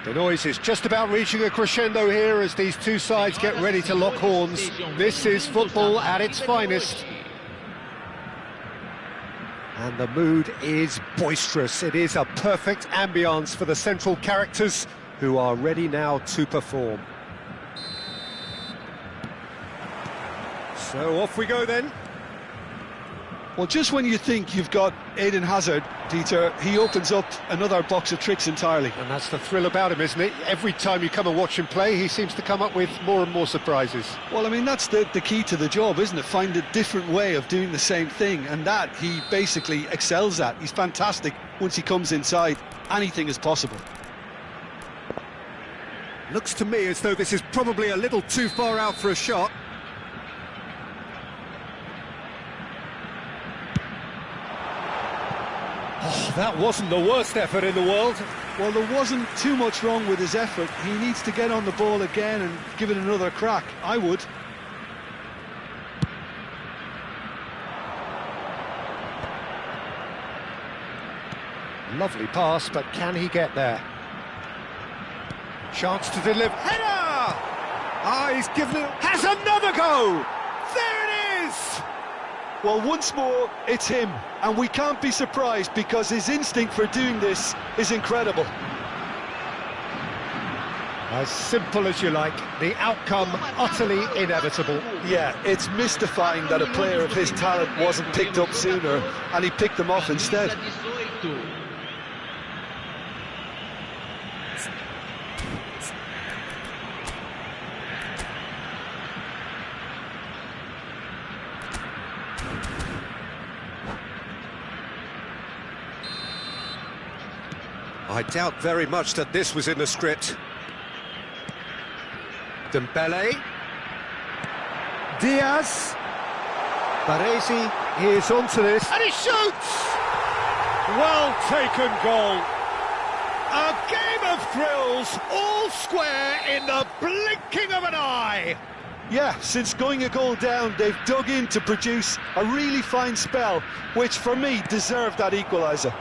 The noise is just about reaching a crescendo here as these two sides get ready to lock horns. This is football at its finest. And the mood is boisterous. It is a perfect ambience for the central characters who are ready now to perform. So off we go then. Well, just when you think you've got Eden Hazard, Peter, he opens up another box of tricks entirely. And that's the thrill about him, isn't it? Every time you come and watch him play, he seems to come up with more and more surprises. Well, I mean, that's the key to the job, isn't it? Find a different way of doing the same thing, and that he basically excels at. He's fantastic once he comes inside. Anything is possible. Looks to me as though this is probably a little too far out for a shot. Oh, that wasn't the worst effort in the world. Well, there wasn't too much wrong with his effort. He needs to get on the ball again and give it another crack. I would. Lovely pass, but can he get there? Chance to deliver. Header! Ah, he's given it. Has another go! There it is! Well, once more, it's him, and we can't be surprised because his instinct for doing this is incredible. As simple as you like, the outcome utterly inevitable. Yeah, it's mystifying that a player of his talent wasn't picked up sooner, and he picked them off instead. I doubt very much that this was in the script. Dembele. Diaz. Baresi is onto this. And he shoots! Well taken goal. A game of thrills, all square in the blinking of an eye. Yeah, since going a goal down, they've dug in to produce a really fine spell, which for me deserved that equaliser.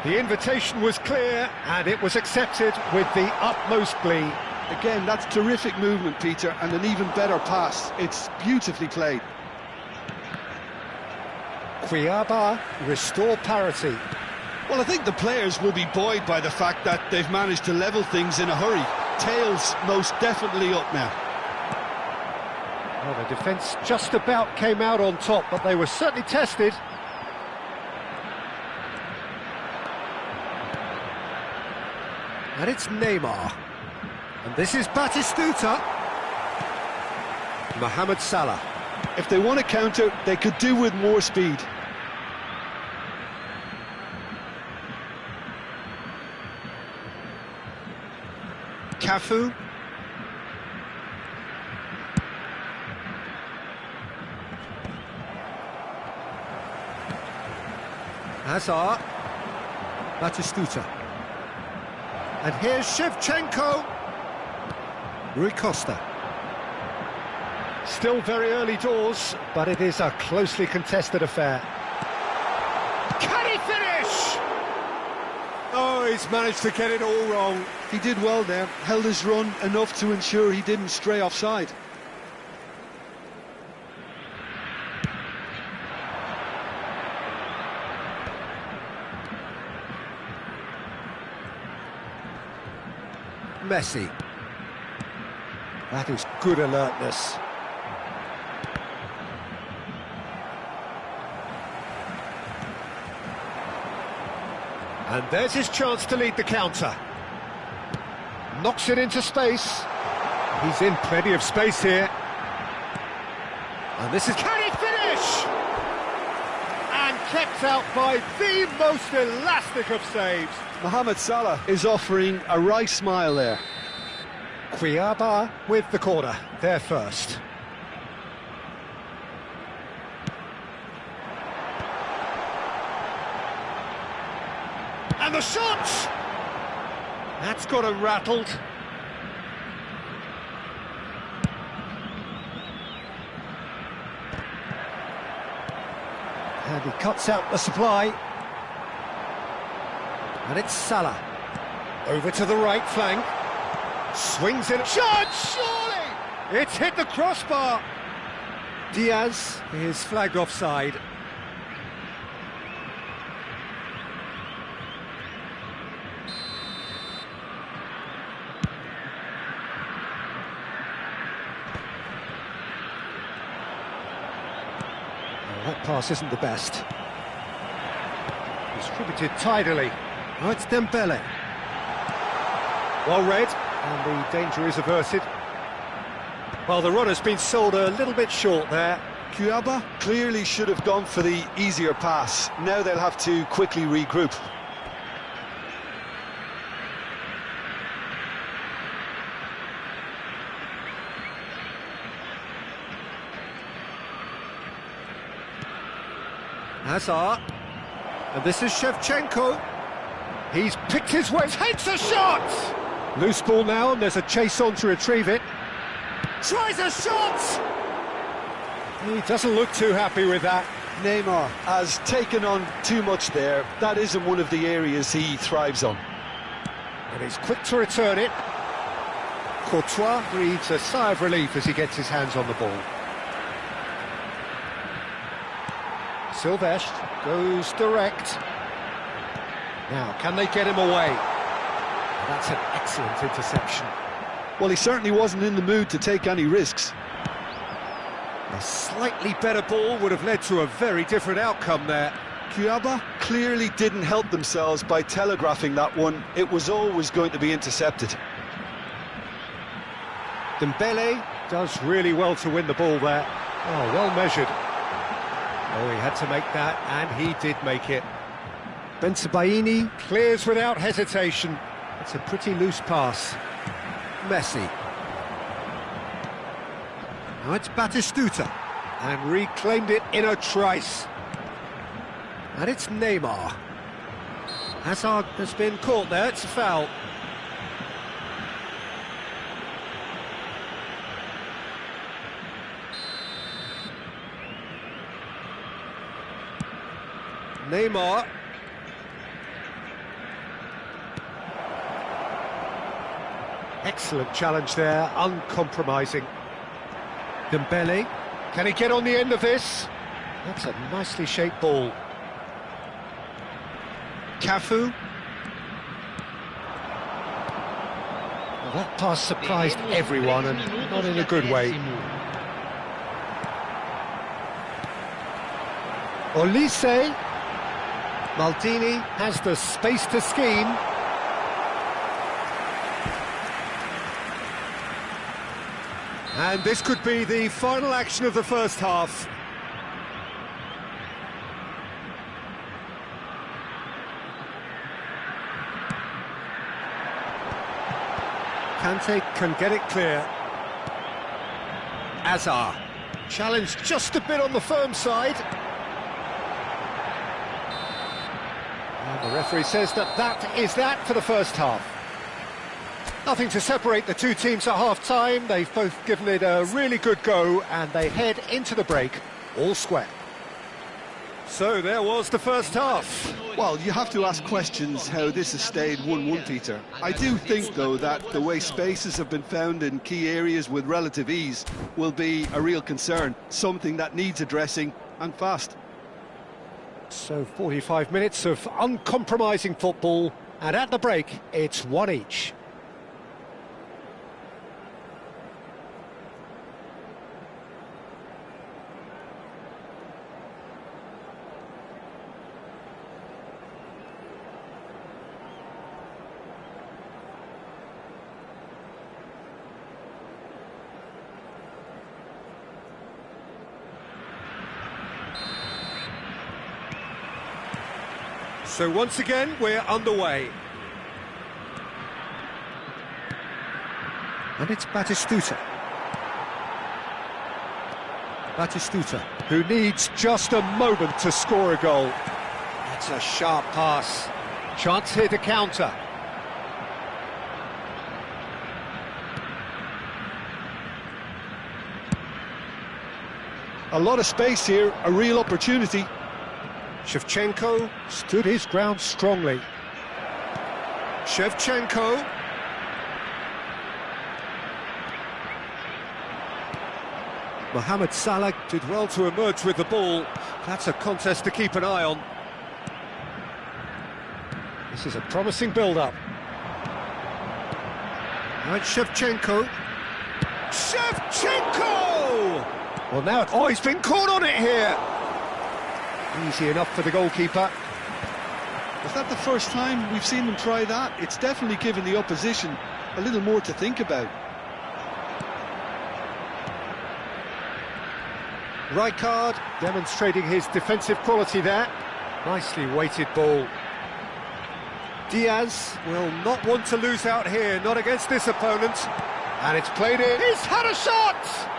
The invitation was clear, and it was accepted with the utmost glee. Again, that's terrific movement, Peter, and an even better pass. It's beautifully played. Cuiabá restore parity. Well, I think the players will be buoyed by the fact that they've managed to level things in a hurry. Tails most definitely up now. Well, the defence just about came out on top, but they were certainly tested. And it's Neymar. And this is Batistuta. Mohamed Salah. If they want to counter, they could do with more speed. Cafu. Hazard. Batistuta. And here's Shevchenko. Rui Costa. Still very early doors, but it is a closely contested affair. Can he finish? Oh, he's managed to get it all wrong. He did well there, held his run enough to ensure he didn't stray offside. Messi. That is good alertness. And there's his chance to lead the counter. Knocks it into space. He's in plenty of space here. And this is... Can he finish? And kept out by the most elastic of saves. Mohamed Salah is offering a wry smile there. Cuiabá with the corner, there first. And the shot! That's got him rattled. And he cuts out the supply. And it's Salah. Over to the right flank. Swings in. Shot! Surely! It's hit the crossbar. Diaz is flagged offside. That pass isn't the best. Distributed tidily. Oh, it's Dembele. Well read, and the danger is averted. Well, the runner's been sold a little bit short there. Cuiabá clearly should have gone for the easier pass. Now they'll have to quickly regroup. Hazard, and this is Shevchenko. He's picked his way, takes a shot! Loose ball now, and there's a chase on to retrieve it. Tries a shot! He doesn't look too happy with that. Neymar has taken on too much there. That isn't one of the areas he thrives on. And he's quick to return it. Courtois breathes a sigh of relief as he gets his hands on the ball. Silvestre goes direct. Now, can they get him away? That's an excellent interception. Well, he certainly wasn't in the mood to take any risks. A slightly better ball would have led to a very different outcome there. Cuiabá clearly didn't help themselves by telegraphing that one. It was always going to be intercepted. Dembele does really well to win the ball there. Oh, well measured. Oh, he had to make that, and he did make it. Bensebaini clears without hesitation. It's a pretty loose pass. Messi. Now it's Batistuta, and reclaimed it in a trice. And it's Neymar. Hazard has been caught there, it's a foul. Neymar. Excellent challenge there, uncompromising. Dembele, can he get on the end of this? That's a nicely shaped ball. Cafu. Well, that pass surprised everyone, and not in a good way. Olise. Maldini has the space to scheme. And this could be the final action of the first half. Kante can get it clear. Hazard. Challenged just a bit on the firm side. And the referee says that is that for the first half. Nothing to separate the two teams at half-time. They've both given it a really good go, and they head into the break all square. So there was the first half. Well, you have to ask questions how this has stayed 1-1, Peter. I do think, though, that the way spaces have been found in key areas with relative ease will be a real concern, something that needs addressing, and fast. So 45 minutes of uncompromising football, and at the break, it's one each. So once again, we're underway. And it's Batistuta. Batistuta, who needs just a moment to score a goal. That's a sharp pass. Chance here to counter. A lot of space here, a real opportunity. Shevchenko stood his ground strongly. Shevchenko. Mohamed Salah did well to emerge with the ball. That's a contest to keep an eye on. This is a promising build-up. Right, Shevchenko. Shevchenko! Well, now, oh, he's been caught on it here. Easy enough for the goalkeeper. Is that the first time we've seen them try that? It's definitely given the opposition a little more to think about. Rijkaard demonstrating his defensive quality there. Nicely weighted ball. Diaz will not want to lose out here, not against this opponent. And it's played in. He's had a shot!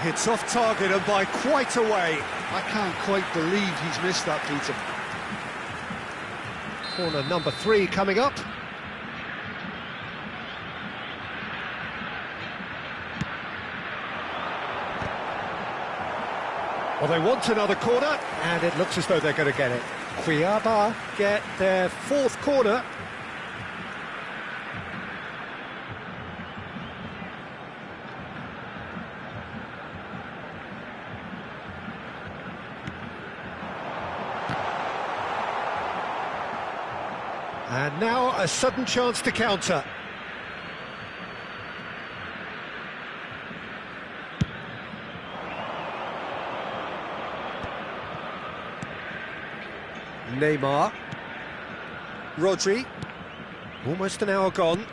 It's off target and by quite a way. I can't quite believe he's missed that, Peter. Corner number 3 coming up. Well, they want another corner, and it looks as though they're going to get it. Cuiabá get their 4th corner. And now a sudden chance to counter. Neymar. Rodri. Almost an hour gone.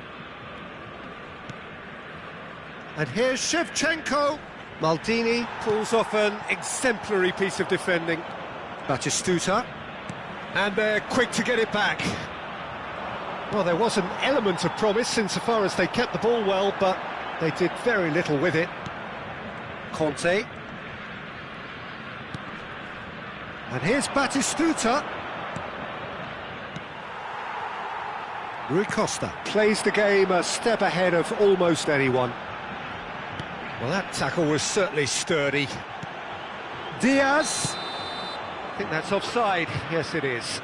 And here's Shevchenko. Maldini pulls off an exemplary piece of defending. Batistuta. And they're quick to get it back. Well, there was an element of promise insofar as they kept the ball well, but they did very little with it. Conte. And here's Batistuta. Rui Costa plays the game a step ahead of almost anyone. Well, that tackle was certainly sturdy. Diaz. I think that's offside. Yes, it is.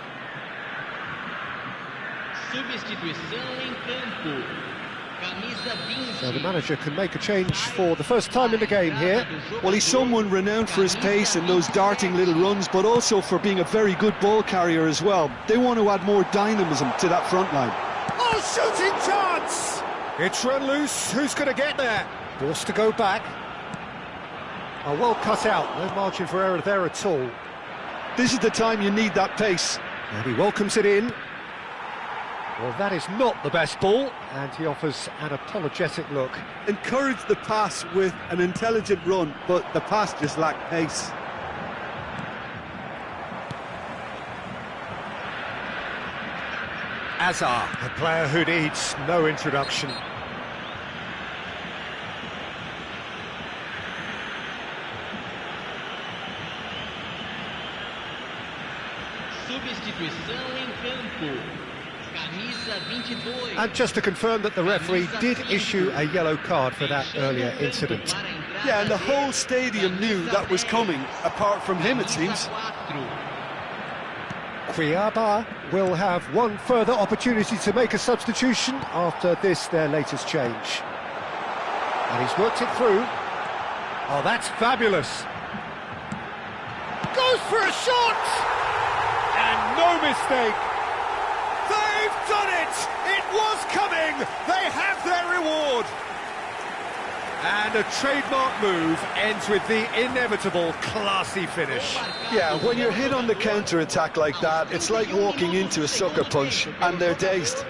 Substituição em campo. Camisa 20. So the manager can make a change for the first time in the game here. Well, he's someone renowned for his pace and those darting little runs, but also for being a very good ball carrier as well. They want to add more dynamism to that front line. Oh, shooting chance! It's run loose. Who's going to get there? Forced to go back. Oh, well cut out. No margin for error there at all. This is the time you need that pace. And he welcomes it in. Well, that is not the best ball, and he offers an apologetic look. Encourage the pass with an intelligent run, but the pass just lacked pace. Azar, a player who needs no introduction. Substituição em campo. Camisa 22. And just to confirm that the referee did issue a yellow card for that earlier incident. Yeah, and the whole stadium knew that was coming, apart from him, it seems. Cuiabá will have one further opportunity to make a substitution after this, their latest change. And he's worked it through. Oh, that's fabulous. Goes for a shot! And no mistake. They've done it! It was coming! They have their reward! And a trademark move ends with the inevitable classy finish. Yeah, when you're hit on the counter-attack like that, it's like walking into a sucker punch, and they're dazed.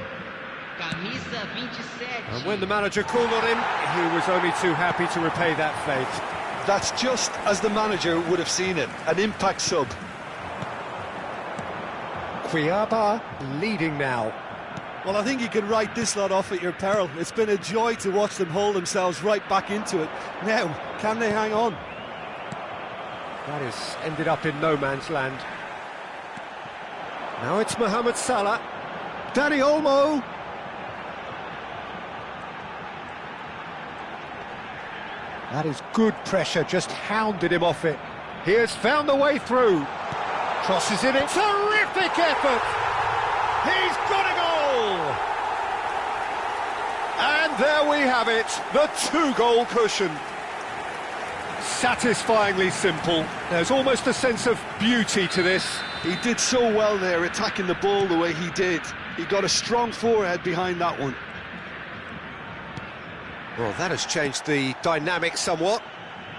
Camisa 27. And when the manager called on him, he was only too happy to repay that fate. That's just as the manager would have seen it, an impact sub. Cuiabá leading now. Well, I think you can write this lot off at your peril. It's been a joy to watch them hold themselves right back into it. Now, can they hang on? That has ended up in no man's land. Now it's Mohamed Salah. Dani Olmo. That is good pressure, just hounded him off it. He has found the way through. Crosses in it. Terrific effort! He's got a goal! there we have it, the two-goal cushion. Satisfyingly simple. There's almost a sense of beauty to this. He did so well there, attacking the ball the way he did. He got a strong forehead behind that one. Well, that has changed the dynamic somewhat.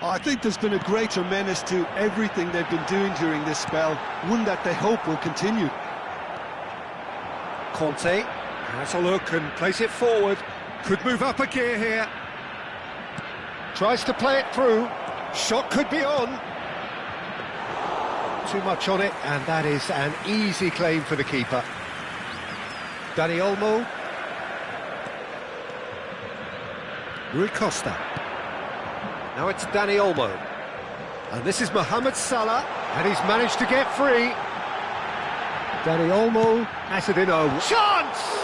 I think there's been a greater menace to everything they've been doing during this spell, one that they hope will continue. Conte has a look and plays it forward. Could move up a gear here. Tries to play it through. Shot could be on. Too much on it, and that is an easy claim for the keeper. Dani Olmo. Rui Costa. Now it's Dani Olmo. And this is Mohamed Salah, and he's managed to get free. Dani Olmo has it in a chance!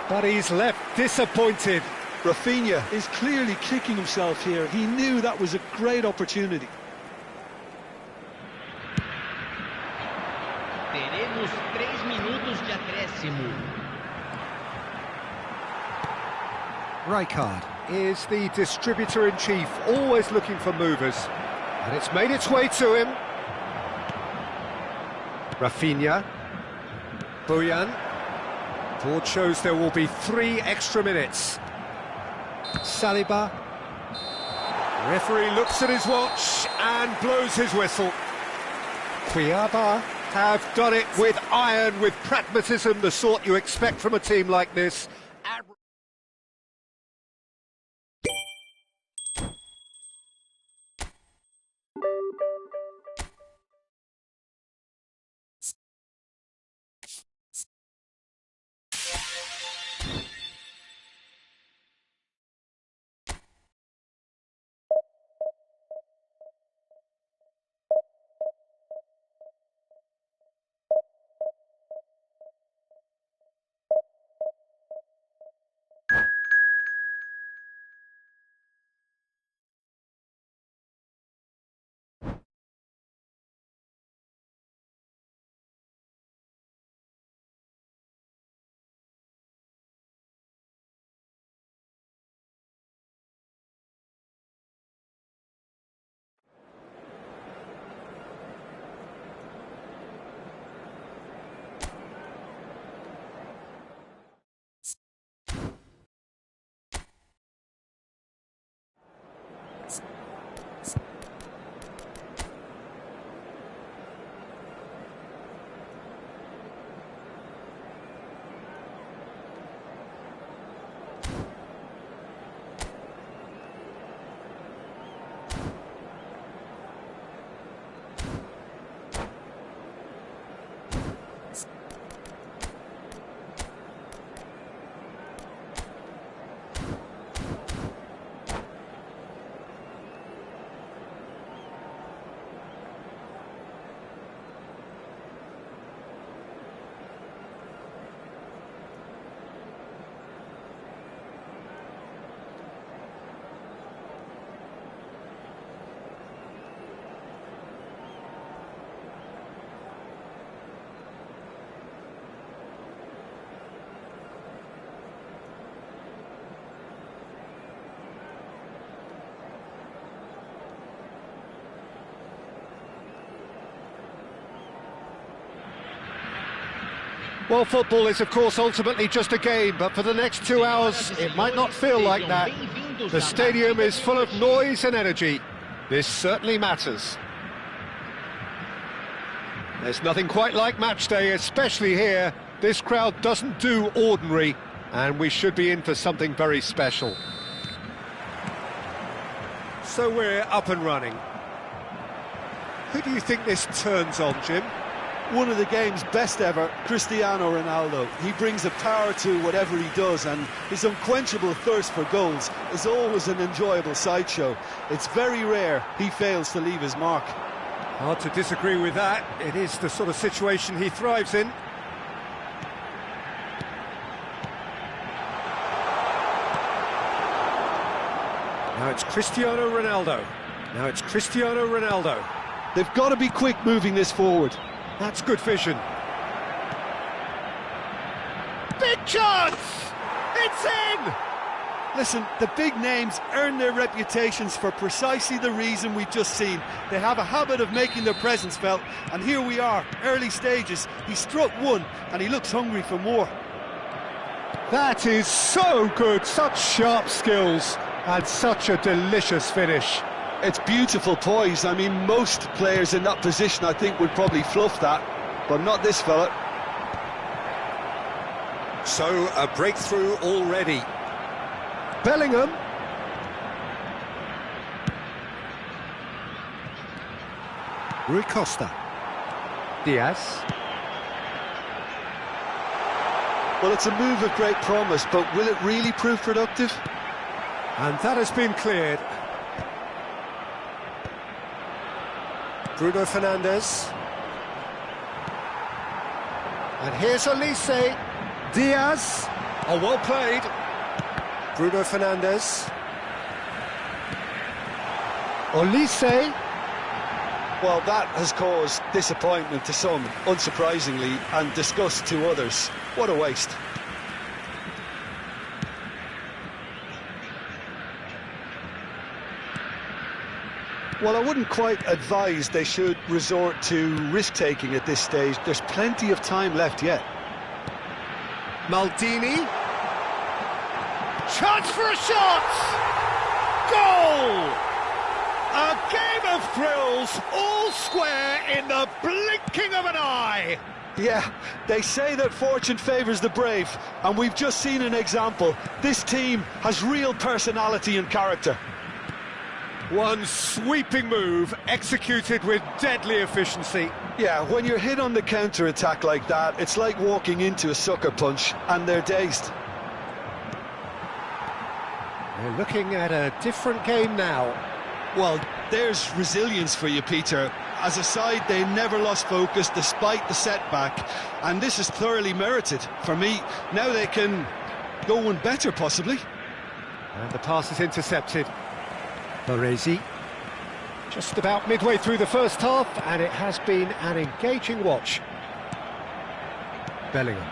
But he's left disappointed. Rafinha is clearly kicking himself here. He knew that was a great opportunity. Teremos 3 minutos de acréscimo. Rijkaard is the distributor-in-chief, always looking for movers. And it's made its way to him. Rafinha. Bojan. Board shows there will be 3 extra minutes. Saliba. Referee looks at his watch and blows his whistle. Cuiabá have done it with iron, with pragmatism, the sort you expect from a team like this. Well, football is, of course, ultimately just a game, but for the next 2 hours, it might not feel like that. The stadium is full of noise and energy. This certainly matters. There's nothing quite like match day, especially here. This crowd doesn't do ordinary, and we should be in for something very special. So we're up and running. Who do you think this turns on, Jim? One of the game's best ever, Cristiano Ronaldo. He brings a power to whatever he does, and his unquenchable thirst for goals is always an enjoyable sideshow. It's very rare he fails to leave his mark. Hard to disagree with that. It is the sort of situation he thrives in. Now it's Cristiano Ronaldo. Now it's Cristiano Ronaldo. They've got to be quick moving this forward. That's good vision. Big chance! It's in! Listen, the big names earn their reputations for precisely the reason we've just seen. They have a habit of making their presence felt, and here we are, early stages. He struck one, and he looks hungry for more. That is so good, such sharp skills, and such a delicious finish. It's beautiful poise. I mean, most players in that position, I think, would probably fluff that, but not this fella. So, a breakthrough already. Bellingham. Rui Costa. Diaz. Well, it's a move of great promise, but will it really prove productive? And that has been cleared. Bruno Fernandes. And here's Olise. Diaz. Oh, well played. Bruno Fernandes. Olise. Well, that has caused disappointment to some, unsurprisingly, and disgust to others. What a waste. Well, I wouldn't quite advise they should resort to risk-taking at this stage. There's plenty of time left yet. Maldini. Chance for a shot! Goal! A game of thrills, all square in the blinking of an eye. Yeah, they say that fortune favours the brave, and we've just seen an example. This team has real personality and character. One sweeping move, executed with deadly efficiency. Yeah, when you're hit on the counter-attack like that, it's like walking into a sucker punch, and they're dazed. We're looking at a different game now. Well, there's resilience for you, Peter. As a side, they never lost focus despite the setback, and this is thoroughly merited. For me, now they can go one better, possibly. And the pass is intercepted. Baresi. Just about midway through the first half, and it has been an engaging watch. Bellingham.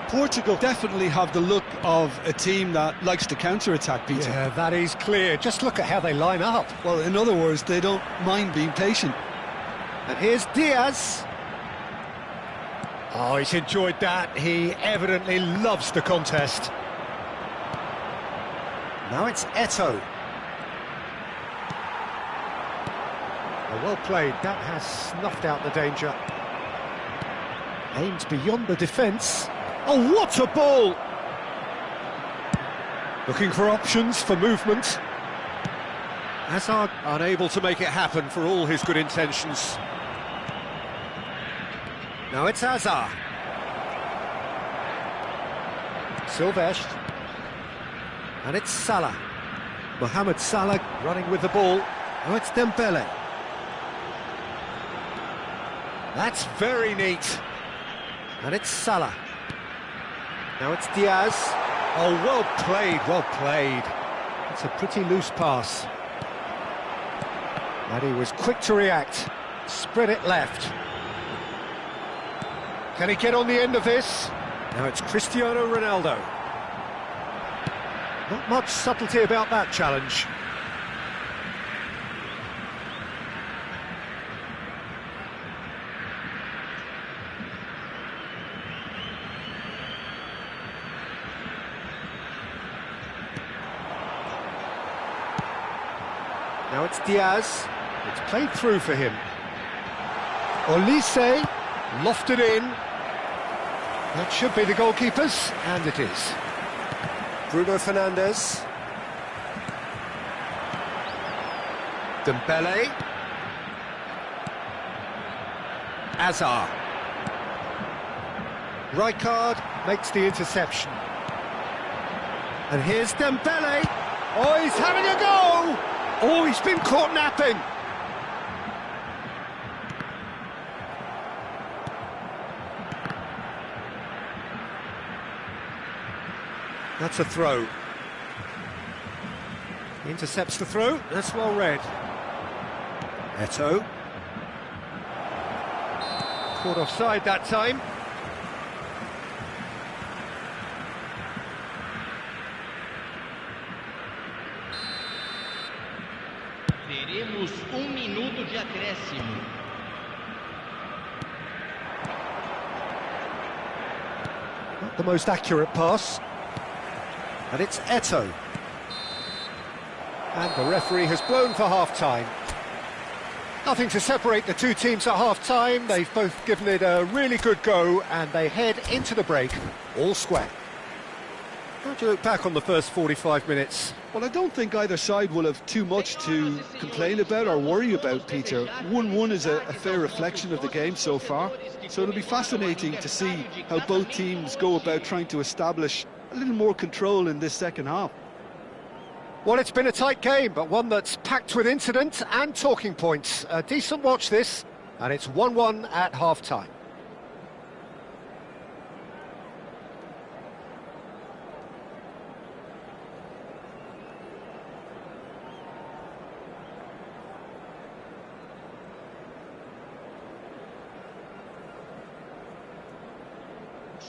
Portugal definitely have the look of a team that likes to counter-attack, Peter. Yeah, that is clear. Just look at how they line up. Well, in other words, they don't mind being patient. And here's Diaz. Oh, he's enjoyed that. He evidently loves the contest. Now it's Eto'o. Oh, well played. That has snuffed out the danger. Aimed beyond the defence. Oh, what a ball! Looking for options for movement. Hazard unable to make it happen for all his good intentions. Now it's Hazard. Silvestre. And it's Salah. Mohamed Salah running with the ball. Now it's Dembele. That's very neat. And it's Salah. Now it's Diaz. Oh, well played, well played. It's a pretty loose pass. And he was quick to react. Spread it left. Can he get on the end of this? Now it's Cristiano Ronaldo. Not much subtlety about that challenge. Now it's Diaz. It's played through for him. Olise lofted in. That should be the goalkeepers, and it is. Bruno Fernandes. Dembele. Hazard. Rijkaard makes the interception. And here's Dembele. Oh, he's having a go! Oh, he's been caught napping. That's a throw. He intercepts the throw. That's well read. Eto'o. Caught offside that time. Teremos minuto de acréscimo. Not the most accurate pass. And it's Eto'o. And the referee has blown for half-time. Nothing to separate the two teams at half-time. They've both given it a really good go, and they head into the break all square. How do you look back on the first 45 minutes? Well, I don't think either side will have too much to complain about or worry about, Peter. 1-1 is a fair reflection of the game so far, so it'll be fascinating to see how both teams go about trying to establish a little more control in this second half. Well, it's been a tight game, but one that's packed with incident and talking points. A decent watch this, and it's 1-1 at half-time.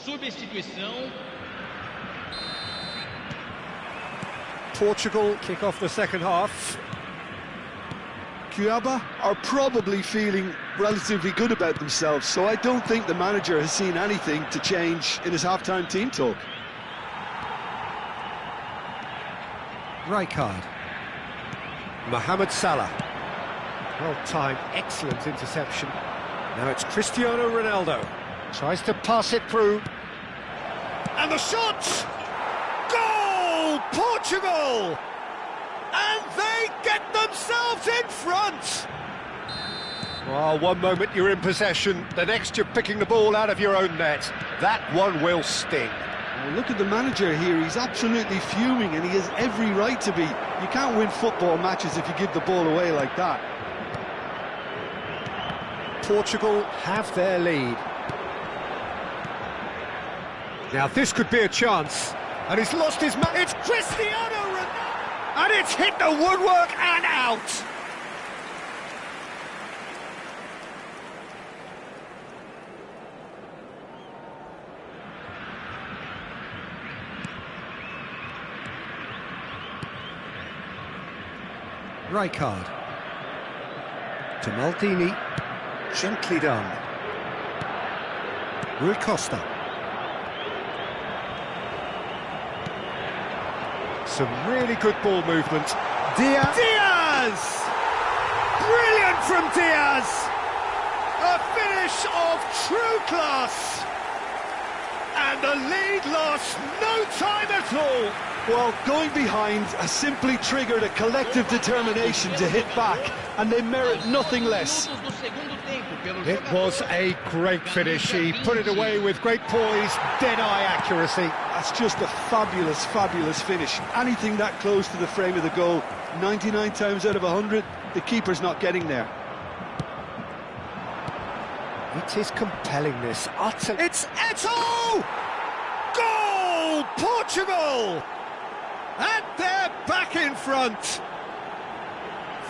Substituição. Portugal kick off the second half. Cuiabá are probably feeling relatively good about themselves, so I don't think the manager has seen anything to change in his half-time team talk. Rijkaard. Mohamed Salah. Well-timed, excellent interception. Now it's Cristiano Ronaldo. Tries to pass it through. And the shot! Goal! Portugal! And they get themselves in front! Well, one moment you're in possession, the next you're picking the ball out of your own net. That one will sting. Well, look at the manager here, he's absolutely fuming and he has every right to be. You can't win football matches if you give the ball away like that. Portugal have their lead. Now this could be a chance, and he's lost his man. It's Cristiano Ronaldo, and it's hit the woodwork and out. Rijkaard to Maldini, gently done. Rui Costa. Some really good ball movement. Diaz! Brilliant from Diaz! A finish of true class! And the lead lost no time at all. Well, going behind has simply triggered a collective determination to hit back, and they merit nothing less. It was a great finish. He put it away with great poise, dead-eye accuracy. That's just a fabulous, fabulous finish. Anything that close to the frame of the goal, 99 times out of 100, the keeper's not getting there. It is compelling, this utter... It's Eto'o! Goal! Portugal! And they're back in front.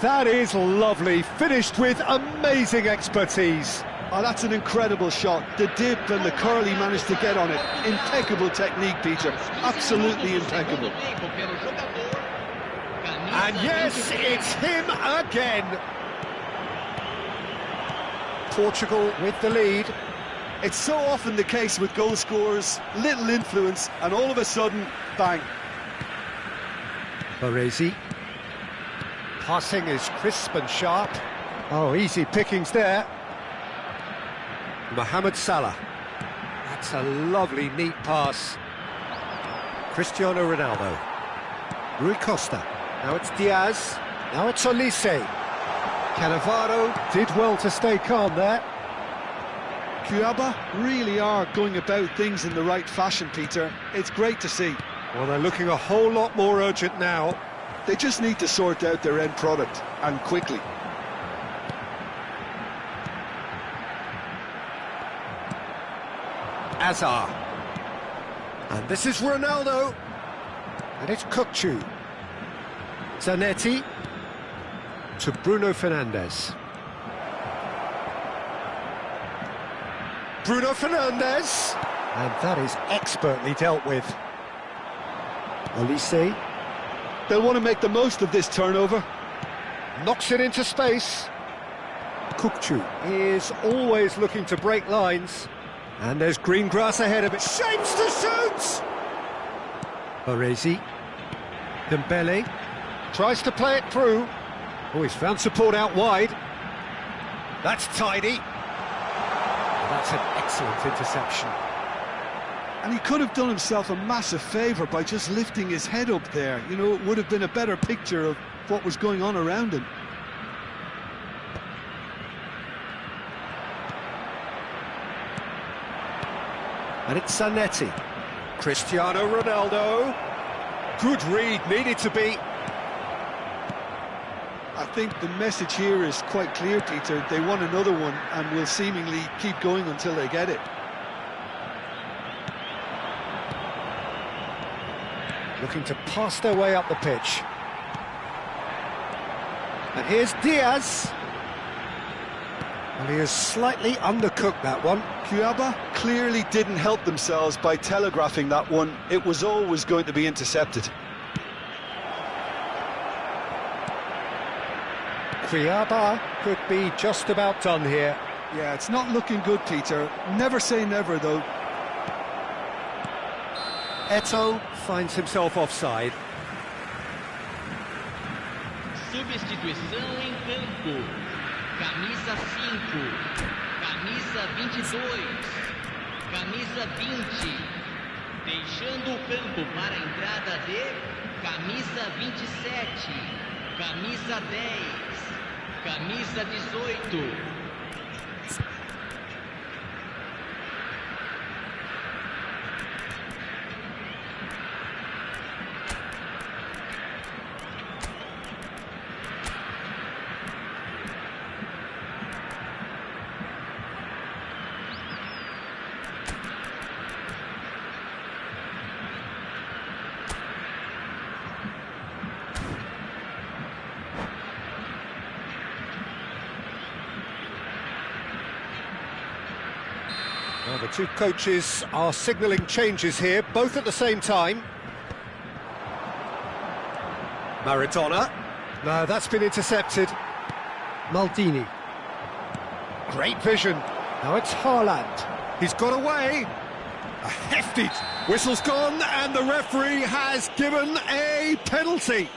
That is lovely, finished with amazing expertise. Oh, that's an incredible shot. The dip and the curl he managed to get on it. Impeccable technique, Peter. Absolutely impeccable. And yes, it's him again. Portugal with the lead. It's so often the case with goal scorers, little influence, and all of a sudden, bang. Baresi. Passing is crisp and sharp. Oh, easy pickings there. Mohamed Salah. That's a lovely, neat pass. Cristiano Ronaldo. Rui Costa. Now it's Diaz. Now it's Olise. Cannavaro did well to stay calm there. Cuiabá really are going about things in the right fashion, Peter. It's great to see. Well, they're looking a whole lot more urgent now. They just need to sort out their end product, and quickly. Azar. And this is Ronaldo. And it's Kukçu. Zanetti to Bruno Fernandes. Bruno Fernandes. And that is expertly dealt with. Olise. They'll want to make the most of this turnover. Knocks it into space. Kukçu. He is always looking to break lines. And there's green grass ahead of it. Shapes to shoot! Baresi. Dembele. Tries to play it through. Oh, he's found support out wide. That's tidy. That's an excellent interception. And he could have done himself a massive favour by just lifting his head up there. You know, it would have been a better picture of what was going on around him. And it's Zanetti. Cristiano Ronaldo. Good read, needed to be. I think the message here is quite clear, Peter. They want another one and will seemingly keep going until they get it. Looking to pass their way up the pitch. And here's Diaz. Well, he has slightly undercooked that one. Cuiabá clearly didn't help themselves by telegraphing that one. It was always going to be intercepted. Cuiabá could be just about done here. Yeah, it's not looking good, Peter. Never say never, though. Eto'o finds himself offside. Substituição em campo. Camisa 5, camisa 22, camisa 20. Deixando o campo para a entrada de camisa 27, camisa 10, camisa 18. Well, the two coaches are signalling changes here, both at the same time. Maradona. No, that's been intercepted. Maldini. Great vision. Now it's Haaland. He's got away. A hefty whistle's gone, and the referee has given a penalty.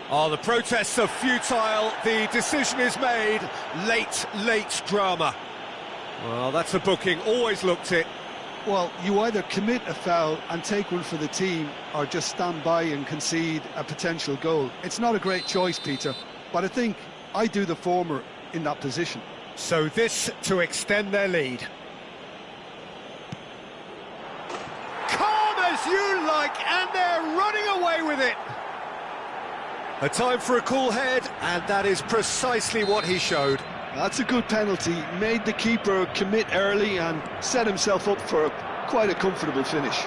Oh, the protests are futile. The decision is made. Late drama. Well, that's a booking. Always looked it. Well, you either commit a foul and take one for the team, or just stand by and concede a potential goal. It's not a great choice, Peter, but I think I do the former in that position. So this to extend their lead. Calm as you like, and they're running away with it. A time for a cool head, and that is precisely what he showed. That's a good penalty. Made the keeper commit early and set himself up for quite a comfortable finish.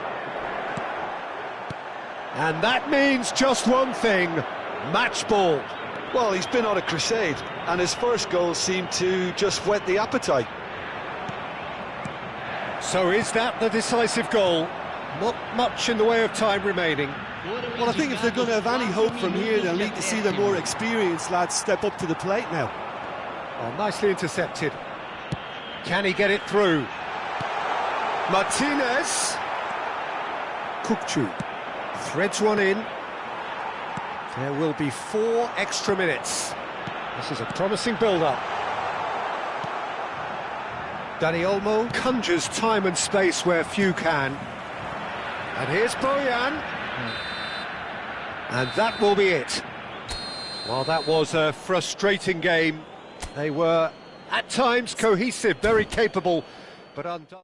And that means just one thing: match ball. Well, he's been on a crusade, and his first goal seemed to just whet the appetite. So is that the decisive goal? Not much in the way of time remaining. Well, I think if they're going to have any hope from here, they'll need to see their more experienced lads step up to the plate now. Oh, nicely intercepted. Can he get it through? Martinez. Kukçu. Threads one in. There will be 4 extra minutes. This is a promising build-up. Dani Olmo conjures time and space where few can. And here's Bojan. And that will be it. Well, that was a frustrating game. They were, at times, cohesive, very capable, but undone.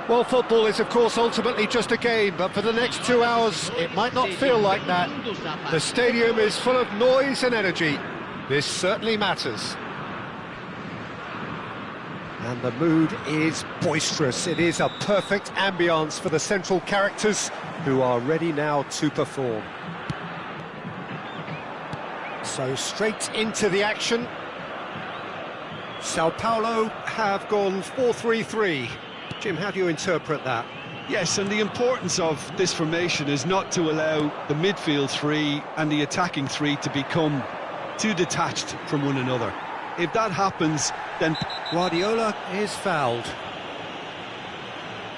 Well, football is, of course, ultimately just a game, but for the next 2 hours, it might not feel like that. The stadium is full of noise and energy. This certainly matters. And the mood is boisterous. It is a perfect ambience for the central characters who are ready now to perform. So straight into the action. Sao Paulo have gone 4-3-3. Jim, how do you interpret that? Yes, and the importance of this formation is not to allow the midfield three and the attacking three to become too detached from one another. If that happens, then Guardiola is fouled.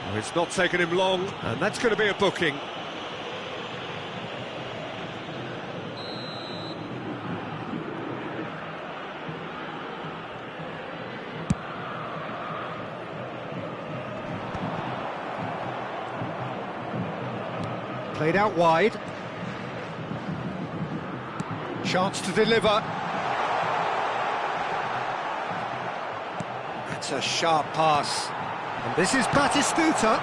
Well, it's not taken him long, and that's going to be a booking. Played out wide. Chance to deliver. That's a sharp pass. And this is Batistuta.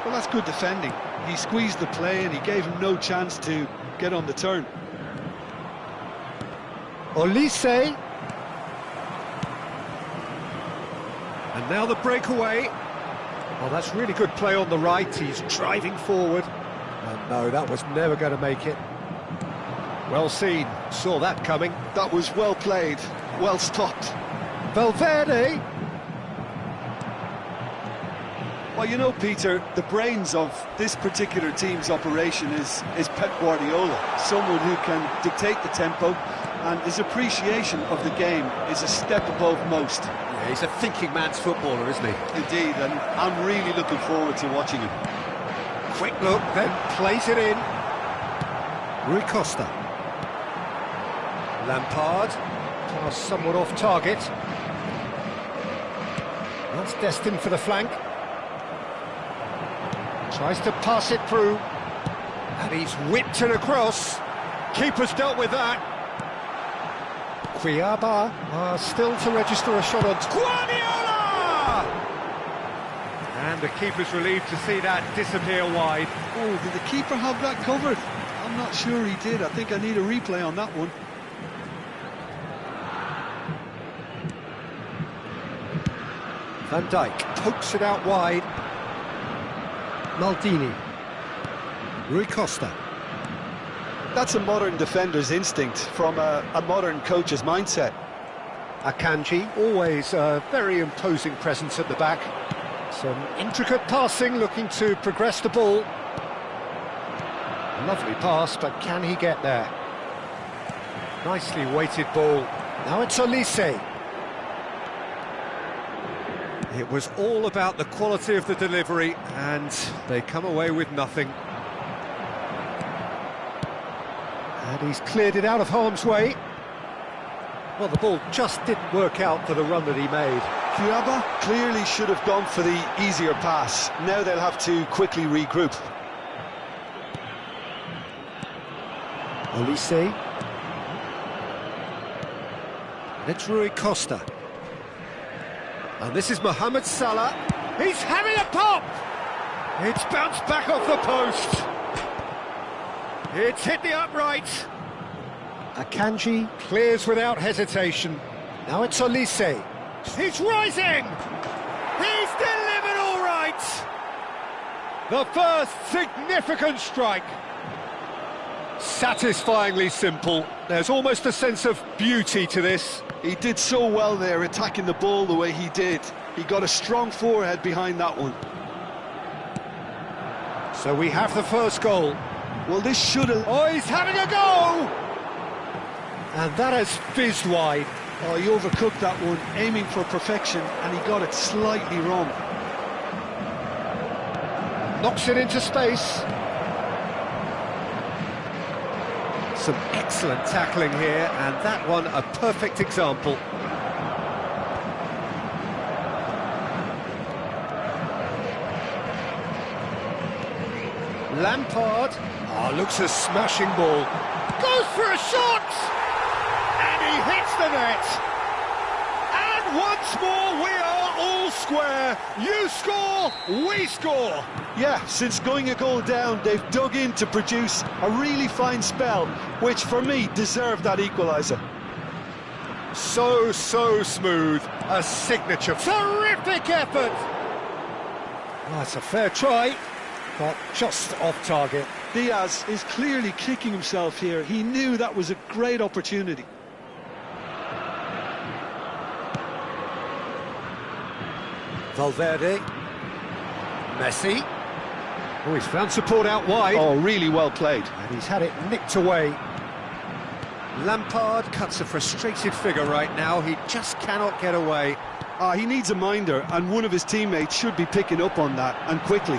well, that's good defending. He squeezed the play and he gave him no chance to get on the turn. Olise. And now the breakaway. Well, that's really good play on the right. He's driving forward. And no, that was never going to make it. Well seen. Saw that coming. That was well played, well stopped. Valverde. Well, you know, Peter, the brains of this particular team's operation is Pep Guardiola, someone who can dictate the tempo, and his appreciation of the game is a step above most. Yeah, he's a thinking man's footballer, isn't he? Indeed, and I'm really looking forward to watching him. Quick look, then plays it in. Rui Costa. Lampard. Pass somewhat off target. That's destined for the flank. Tries to pass it through. And he's whipped it across. Keeper's dealt with that. Cuiabá still to register a shot on Guardiola! And the keeper's relieved to see that disappear wide. Oh, did the keeper have that covered? I'm not sure he did. I think I need a replay on that one. Van Dijk pokes it out wide. Maldini. Rui Costa. That's a modern defender's instinct from a modern coach's mindset. Akanji, always a very imposing presence at the back. Some intricate passing, looking to progress the ball. Lovely pass, but can he get there? Nicely weighted ball. Now it's Olise. It was all about the quality of the delivery, and they come away with nothing. And he's cleared it out of harm's way. Well, the ball just didn't work out for the run that he made. Cuiabá clearly should have gone for the easier pass. Now they'll have to quickly regroup. Olise. It's Rui Costa. And this is Mohamed Salah. He's having a pop! It's bounced back off the post. It's hit the upright. Akanji clears without hesitation. Now it's Olise. He's rising! He's delivered all right! The first significant strike. Satisfyingly simple. There's almost a sense of beauty to this. He did so well there, attacking the ball the way he did. He got a strong forehead behind that one. So we have the first goal. Well, this should have... Oh, he's having a go! And that has fizzed wide. Oh, he overcooked that one, aiming for perfection, and he got it slightly wrong. Knocks it into space. Some excellent tackling here, and that one a perfect example. Lampard. Oh, looks a smashing ball. Goes for a shot! And he hits the net! And once more we are all square, you score, we score! Yeah, since going a goal down, they've dug in to produce a really fine spell, which for me deserved that equaliser. So smooth, a signature, terrific effort! Well, that's a fair try, but just off target. Diaz is clearly kicking himself here. He knew that was a great opportunity. Valverde. Messi. Oh, he's found support out wide. Oh, really well played. And he's had it nicked away. Lampard cuts a frustrated figure right now. He just cannot get away. He needs a minder, and one of his teammates should be picking up on that, and quickly.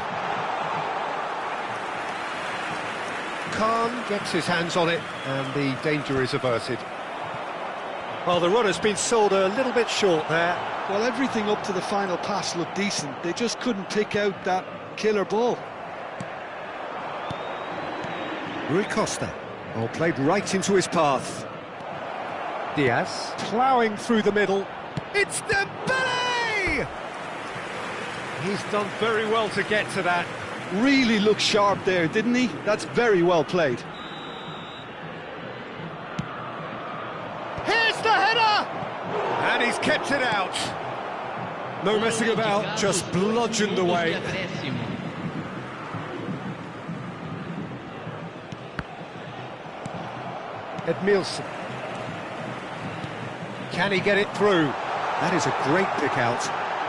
Khan gets his hands on it, and the danger is averted. Well, the runner's been sold a little bit short there. Well, everything up to the final pass looked decent. They just couldn't pick out that killer ball. Rui Costa. Oh, played right into his path. Diaz ploughing through the middle. It's Dembele! He's done very well to get to that. Really looked sharp there, didn't he? That's very well played. Here's the header! And he's kept it out. No messing about, just bludgeoned away. Edmilson. Can he get it through? That is a great pick out.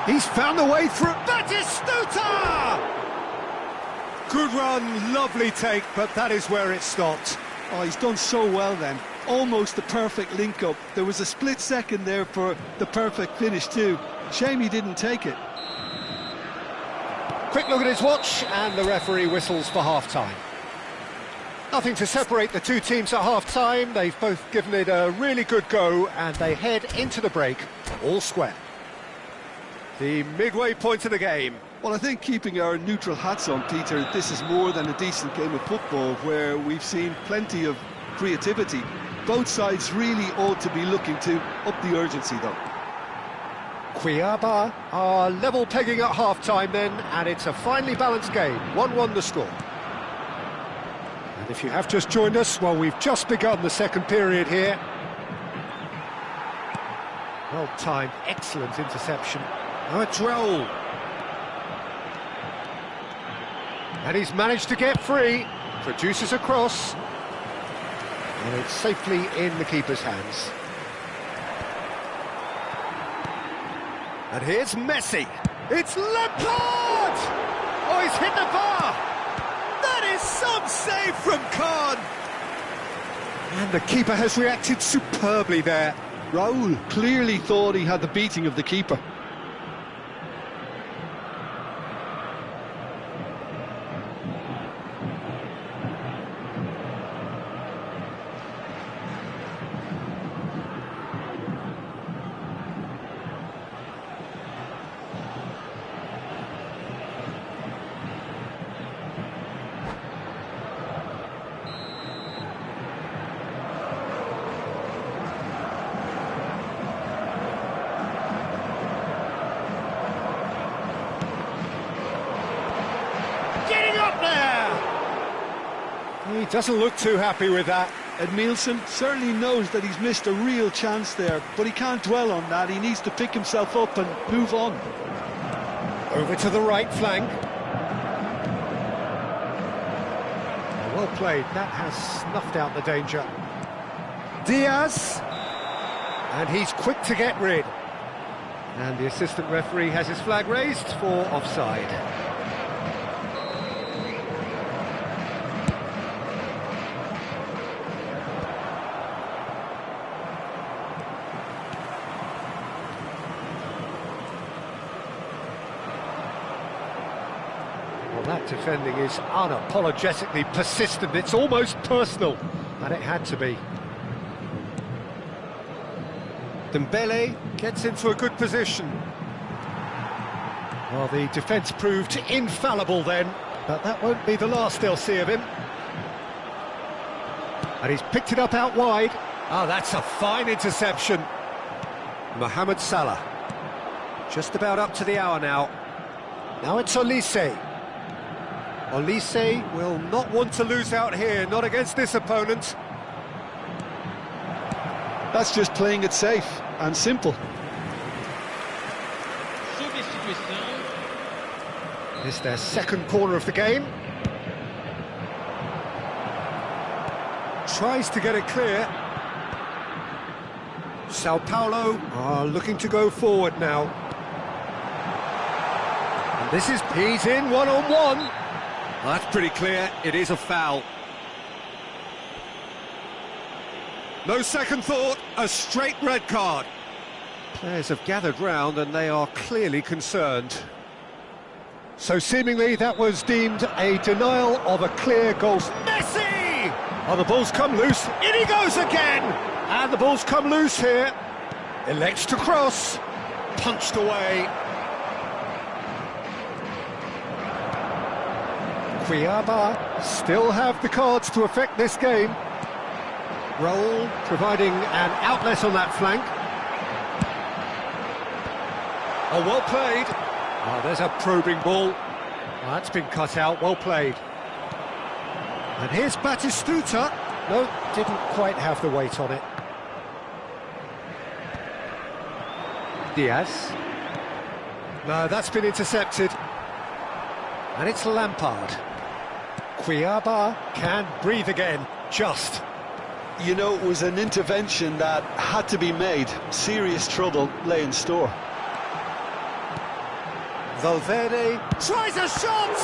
He's found the way through. Batistuta! Good run, lovely take, but that is where it stopped. Oh, he's done so well then. Almost the perfect link-up. There was a split second there for the perfect finish too. Shame he didn't take it. Quick look at his watch, and the referee whistles for half-time. Nothing to separate the two teams at half-time. They've both given it a really good go, and they head into the break all square. The midway point of the game. Well, I think keeping our neutral hats on, Peter, this is more than a decent game of football where we've seen plenty of creativity. Both sides really ought to be looking to up the urgency, though. Cuiabá are level pegging at half-time then, and it's a finely balanced game. 1-1 the score. And if you have just joined us, well, we've just begun the second period here. Well-timed, excellent interception. Oh, a droll. And he's managed to get free, produces a cross, and it's safely in the keeper's hands. And here's Messi. It's Lampard! Oh, he's hit the bar! That is some save from Khan! And the keeper has reacted superbly there. Raul clearly thought he had the beating of the keeper. He doesn't look too happy with that. Edmilson certainly knows that he's missed a real chance there, but he can't dwell on that. He needs to pick himself up and move on. Over to the right flank. Well played, that has snuffed out the danger. Diaz, and he's quick to get rid. And the assistant referee has his flag raised for offside. Well, that defending is unapologetically persistent. It's almost personal, and it had to be. Dembele gets into a good position. Well, the defence proved infallible then, but that won't be the last they'll see of him. And he's picked it up out wide. Oh, that's a fine interception. Mohamed Salah. Just about up to the hour now. Now it's Olise. Olise will not want to lose out here, not against this opponent. That's just playing it safe and simple. Substituição. It's their second corner of the game. Tries to get it clear. Sao Paulo are looking to go forward now. And he's in one-on-one. That's pretty clear, it is a foul. No second thought, a straight red card. Players have gathered round and they are clearly concerned. So seemingly that was deemed a denial of a clear goal. Messi! Oh, the ball's come loose, in he goes again! And the ball's come loose here. Elects to cross, punched away. Cuiabá still have the cards to affect this game. Raul providing an outlet on that flank. Oh, well played. Oh, there's a probing ball. Oh, that's been cut out, well played. And here's Batistuta. No, didn't quite have the weight on it. Diaz. No, that's been intercepted. And it's Lampard. Cuiabá can breathe again, just. You know, it was an intervention that had to be made. Serious trouble lay in store. Valverde tries a shot!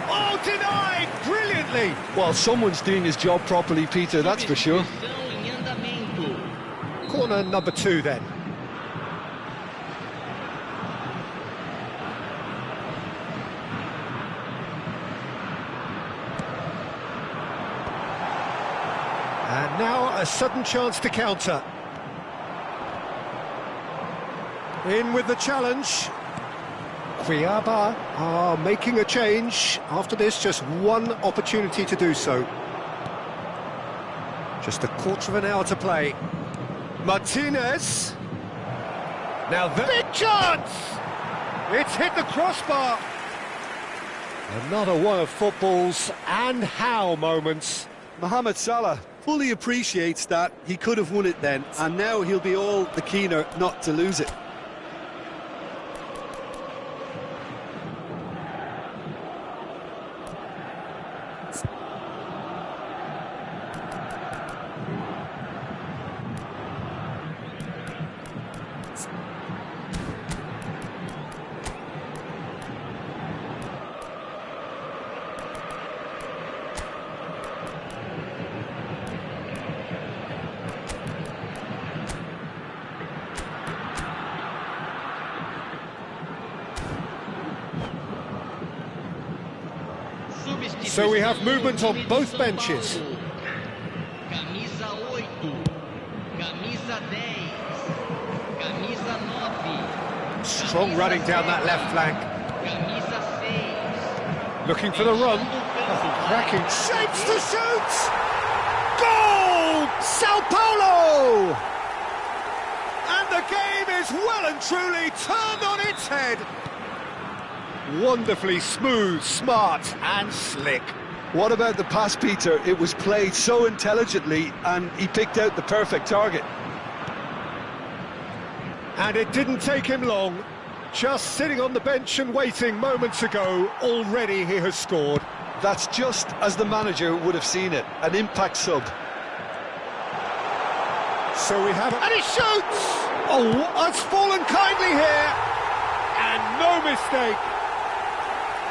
Oh, denied brilliantly! Well, someone's doing his job properly, Peter, that's for sure. Substituição em andamento. Corner number 2 then. And now a sudden chance to counter. In with the challenge. Cuiabá are making a change. After this, just one opportunity to do so. Just a quarter of an hour to play. Martinez. Now the big chance! It's hit the crossbar. Another one of football's and how moments. Mohamed Salah fully appreciates that he could have won it then, and now he'll be all the keener not to lose it. So we have movement on both benches. Camisa 8, camisa 10, camisa 9. Strong running down that left flank. Camisa 6. Looking for the run. Oh, cracking shapes to shoot! Goal! Sao Paulo! And the game is well and truly turned on its head. Wonderfully smooth, smart and slick. What about the pass, Peter? It was played so intelligently and he picked out the perfect target. And it didn't take him long. Just sitting on the bench and waiting moments ago, already he has scored. That's just as the manager would have seen it, an impact sub. So we have... And he shoots! Oh, that's fallen kindly here. And no mistake.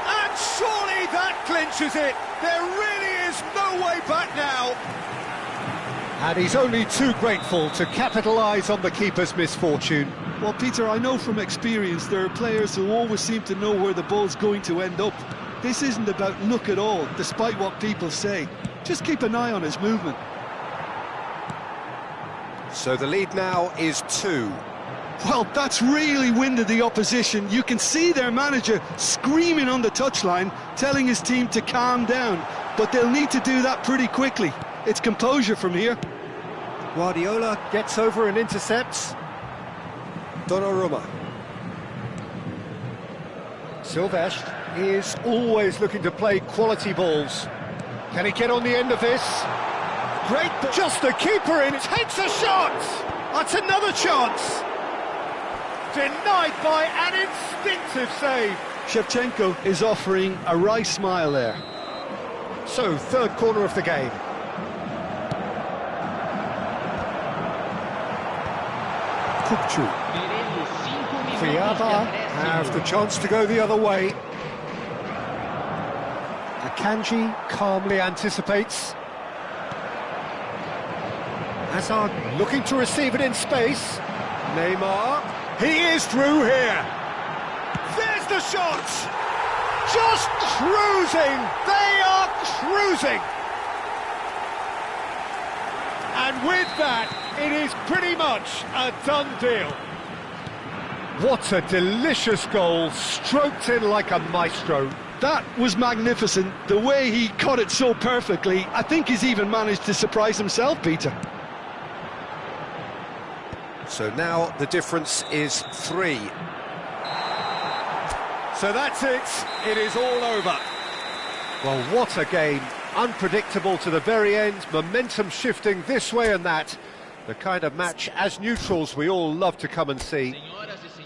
And surely that clinches it. There really is no way back now. And he's only too grateful to capitalise on the keeper's misfortune. Well, Peter, I know from experience there are players who always seem to know where the ball's going to end up. This isn't about luck at all, despite what people say. Just keep an eye on his movement. So the lead now is 2. Well, that's really winded the opposition. You can see their manager screaming on the touchline, telling his team to calm down. But they'll need to do that pretty quickly. It's composure from here. Guardiola gets over and intercepts. Donnarumma. Silvestre is always looking to play quality balls. Can he get on the end of this? Great ball. Just the keeper in. Takes a shot! That's another chance! Denied by an instinctive save. Shevchenko is offering a wry smile there. So, third corner of the game. Kukçu. Teremos 5 minutos de Fiaba have the acréscimo. chance to go the other way. Akanji calmly anticipates. Hazard looking to receive it in space. Neymar, he is through here. There's the shot! Just cruising! They are cruising! And with that, it is pretty much a done deal. What a delicious goal, stroked in like a maestro. That was magnificent. The way he caught it so perfectly, I think he's even managed to surprise himself, Peter. So now the difference is 3. So that's it. It is all over. Well, what a game. Unpredictable to the very end, momentum shifting this way and that. The kind of match, as neutrals, we all love to come and see. Senhoras e senhores.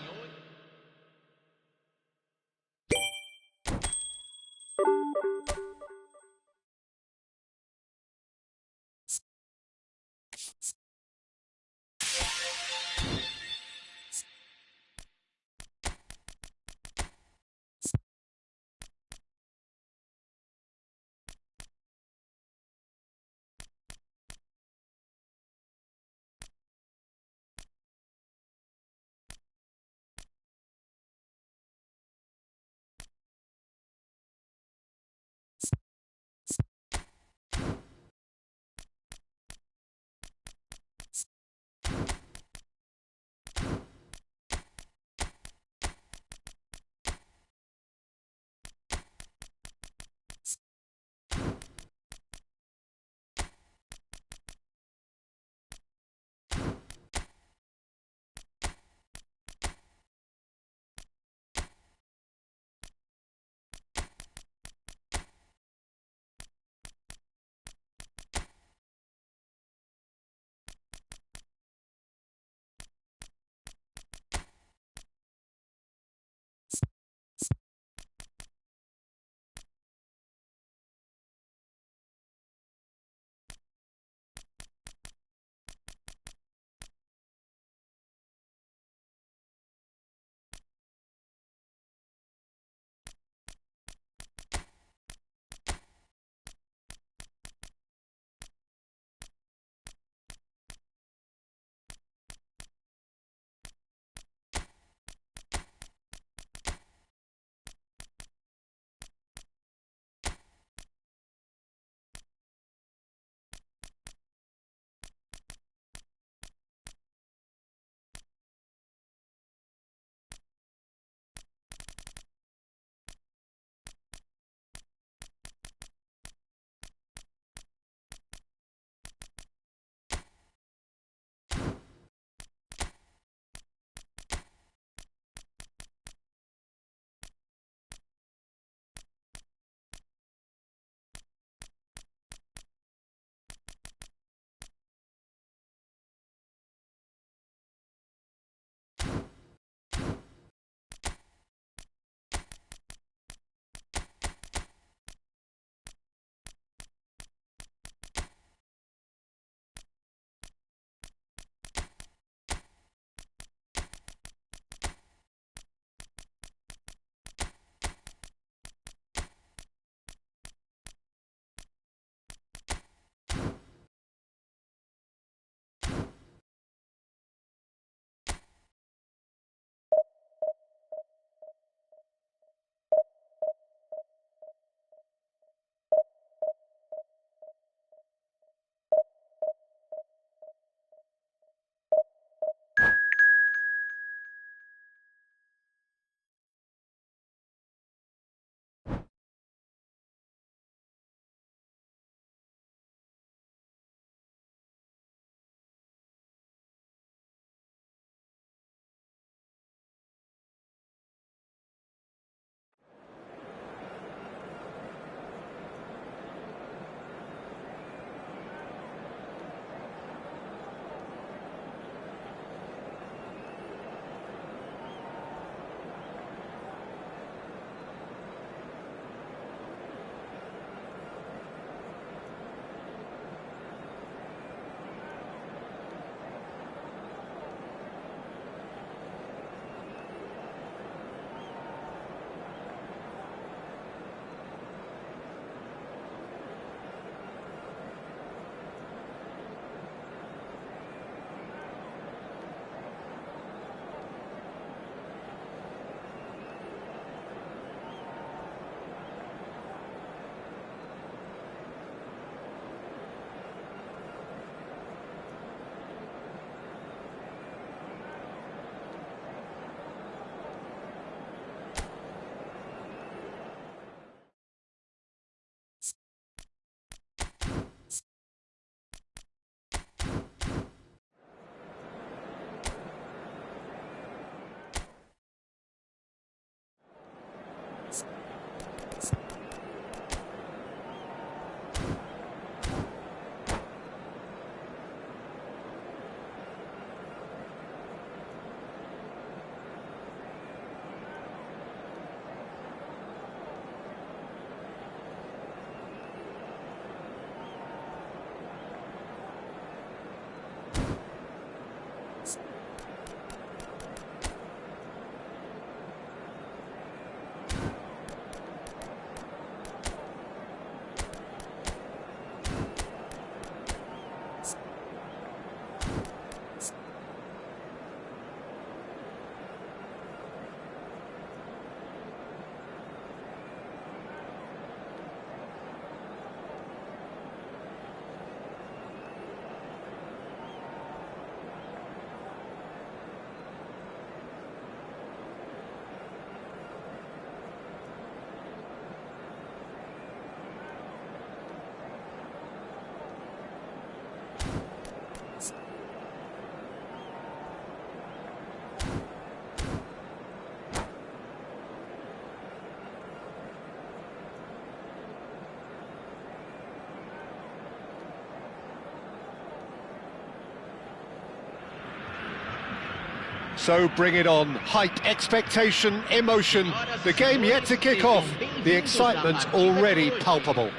So bring it on. Hype, expectation, emotion. The game yet to kick off. The excitement already palpable.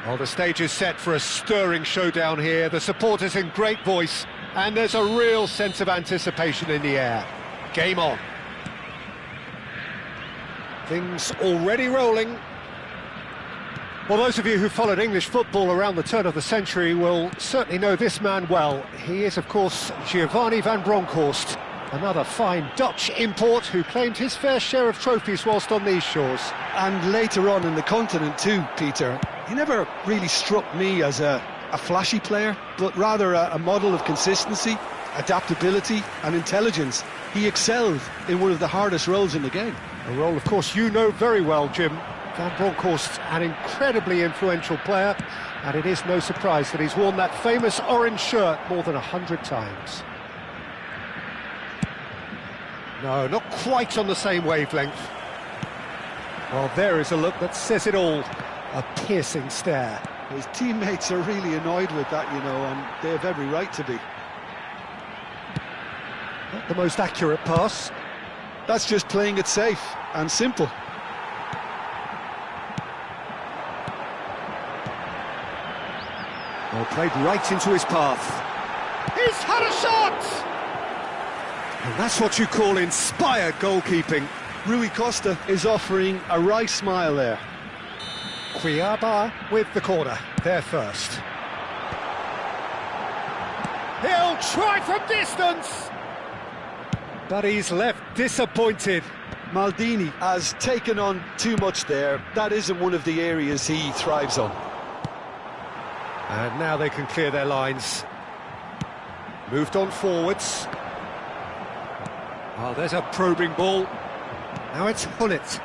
Well, the stage is set for a stirring showdown here. The supporters in great voice, and there's a real sense of anticipation in the air. Game on. Things already rolling. Well, those of you who followed English football around the turn of the century will certainly know this man well. He is, of course, Giovanni van Bronckhorst, another fine Dutch import who claimed his fair share of trophies whilst on these shores. And later on in the continent too, Peter. He never really struck me as a flashy player, but rather a model of consistency, adaptability and intelligence. He excelled in one of the hardest roles in the game. A role, of course, you know very well, Jim. Van Bronckhorst, an incredibly influential player, and it is no surprise that he's worn that famous orange shirt more than 100 times. No, not quite on the same wavelength. Well, there is a look that says it all. A piercing stare. His teammates are really annoyed with that, you know, and they have every right to be. Not the most accurate pass. That's just playing it safe and simple. Well, played right into his path. He's had a shot! And that's what you call inspired goalkeeping. Rui Costa is offering a wry smile there. Cuiabá with the corner, there first. He'll try from distance! But he's left disappointed. Maldini has taken on too much there. That isn't one of the areas he thrives on. And now they can clear their lines. Moved on forwards. Oh, there's a probing ball. Now it's Hullet.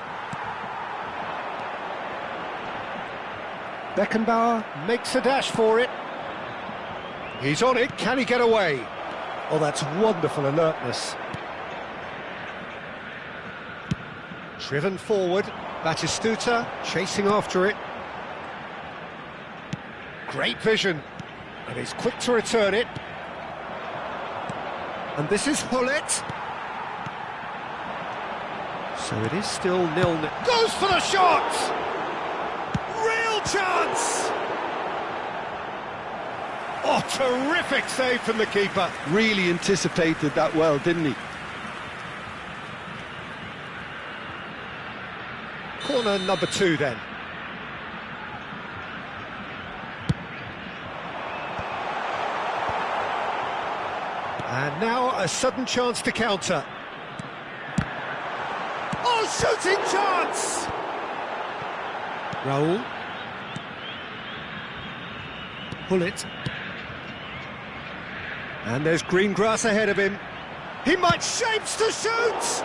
Beckenbauer makes a dash for it. He's on it, can he get away? Oh, that's wonderful alertness. Driven forward, Batistuta chasing after it. Great vision, and he's quick to return it. And this is Hullet. So it is still 0-0. Goes for the shot! Real chance! Oh, terrific save from the keeper. Really anticipated that well, didn't he? Corner number 2 then. And now a sudden chance to counter. Oh, shooting chance! Raul. Hullet. And there's green grass ahead of him. He might shapes to shoot!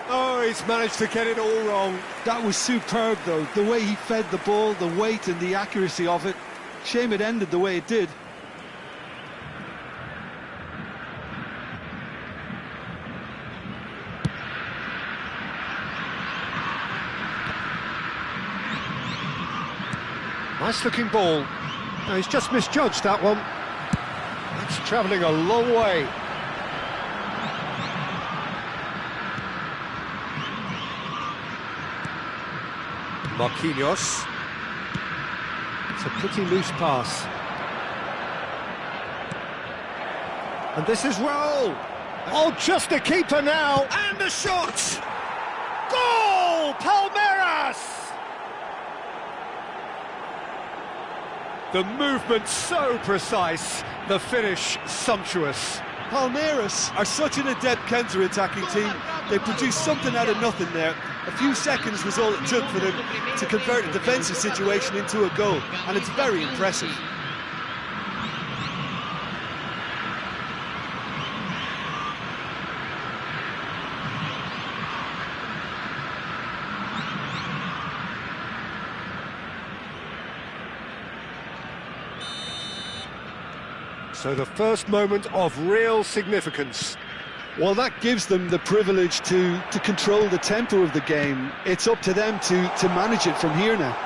Oh, he's managed to get it all wrong. That was superb, though. The way he fed the ball, the weight and the accuracy of it. Shame it ended the way it did. Nice looking ball. No, he's just misjudged that one. That's travelling a long way. Marquinhos. It's a pretty loose pass. And this is Raul. Oh, just a keeper now. And the shot! Goal! Palmeiras! The movement so precise, the finish sumptuous. Palmeiras are such an adept counter-attacking team. They produced something out of nothing there. A few seconds was all it took for them to convert a defensive situation into a goal, and it's very impressive. So the first moment of real significance. Well, that gives them the privilege to control the tempo of the game. It's up to them to manage it from here now.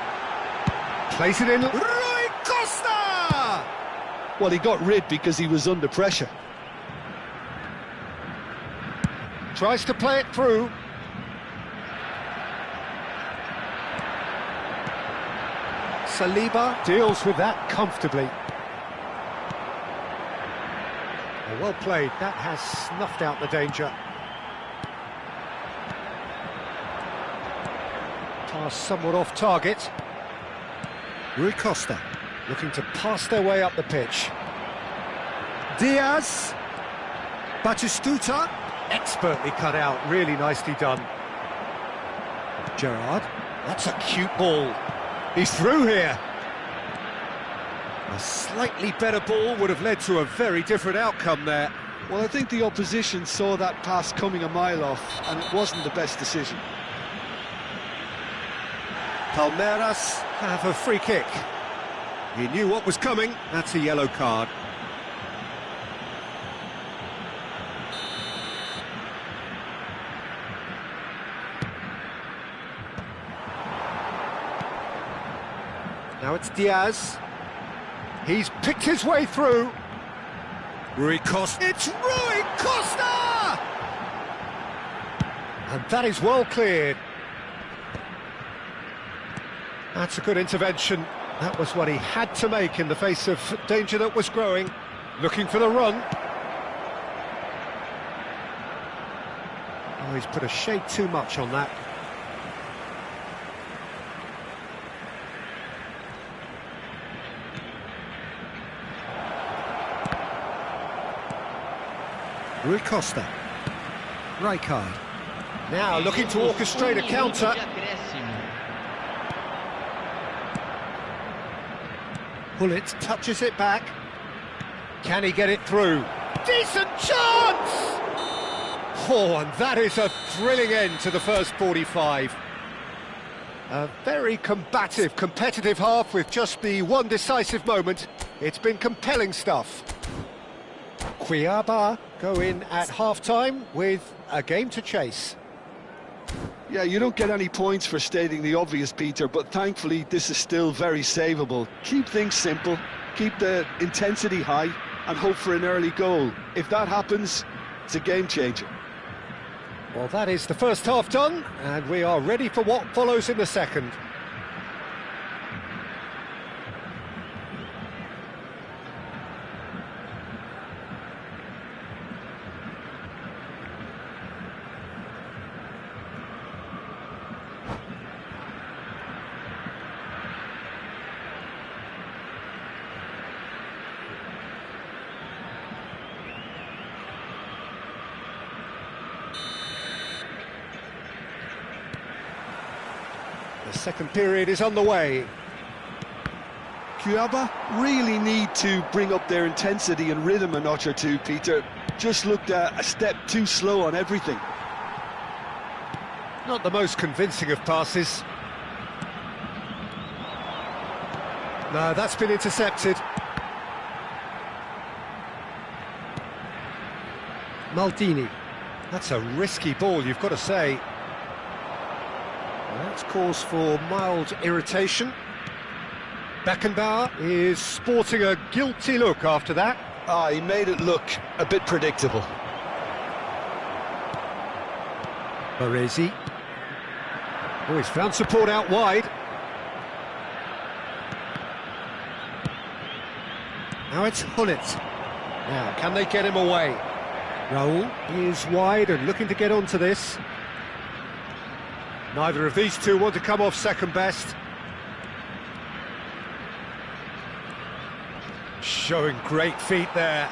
Place it in. Rui Costa! Well, he got rid because he was under pressure. Tries to play it through. Saliba deals with that comfortably. Oh, well played, that has snuffed out the danger. Pass somewhat off target. Rui Costa looking to pass their way up the pitch. Diaz. Batistuta. Expertly cut out, really nicely done. Gerrard. That's a cute ball. He's through here. A slightly better ball would have led to a very different outcome there. Well, I think the opposition saw that pass coming a mile off, and it wasn't the best decision. Palmeiras have a free kick. He knew what was coming. That's a yellow card. Now it's Diaz. He's picked his way through. Rui Costa. It's Rui Costa! And that is well cleared. That's a good intervention. That was what he had to make in the face of danger that was growing. Looking for the run. Oh, he's put a shade too much on that. Rui Costa. Rijkaard. Now looking to orchestrate a counter. Pullet touches it back. Can he get it through? Decent chance! Oh, and that is a thrilling end to the first 45. A very combative, competitive half with just the one decisive moment. It's been compelling stuff. Cuiabá go in at half-time with a game to chase. Yeah, you don't get any points for stating the obvious, Peter, but thankfully this is still very savable. Keep things simple, keep the intensity high, and hope for an early goal. If that happens, it's a game changer. Well, that is the first half done, and we are ready for what follows in the second. The second period is on the way. Cuiabá really need to bring up their intensity and rhythm a notch or two, Peter. Just looked a step too slow on everything. Not the most convincing of passes. No, that's been intercepted. Maldini. That's a risky ball, you've got to say. Well, that's cause for mild irritation. Beckenbauer is sporting a guilty look after that. He made it look a bit predictable. Baresi. Oh, he's found support out wide. Now it's Hullet. Now, can they get him away? Raul is wide and looking to get onto this. Neither of these two want to come off second best. Showing great feet there.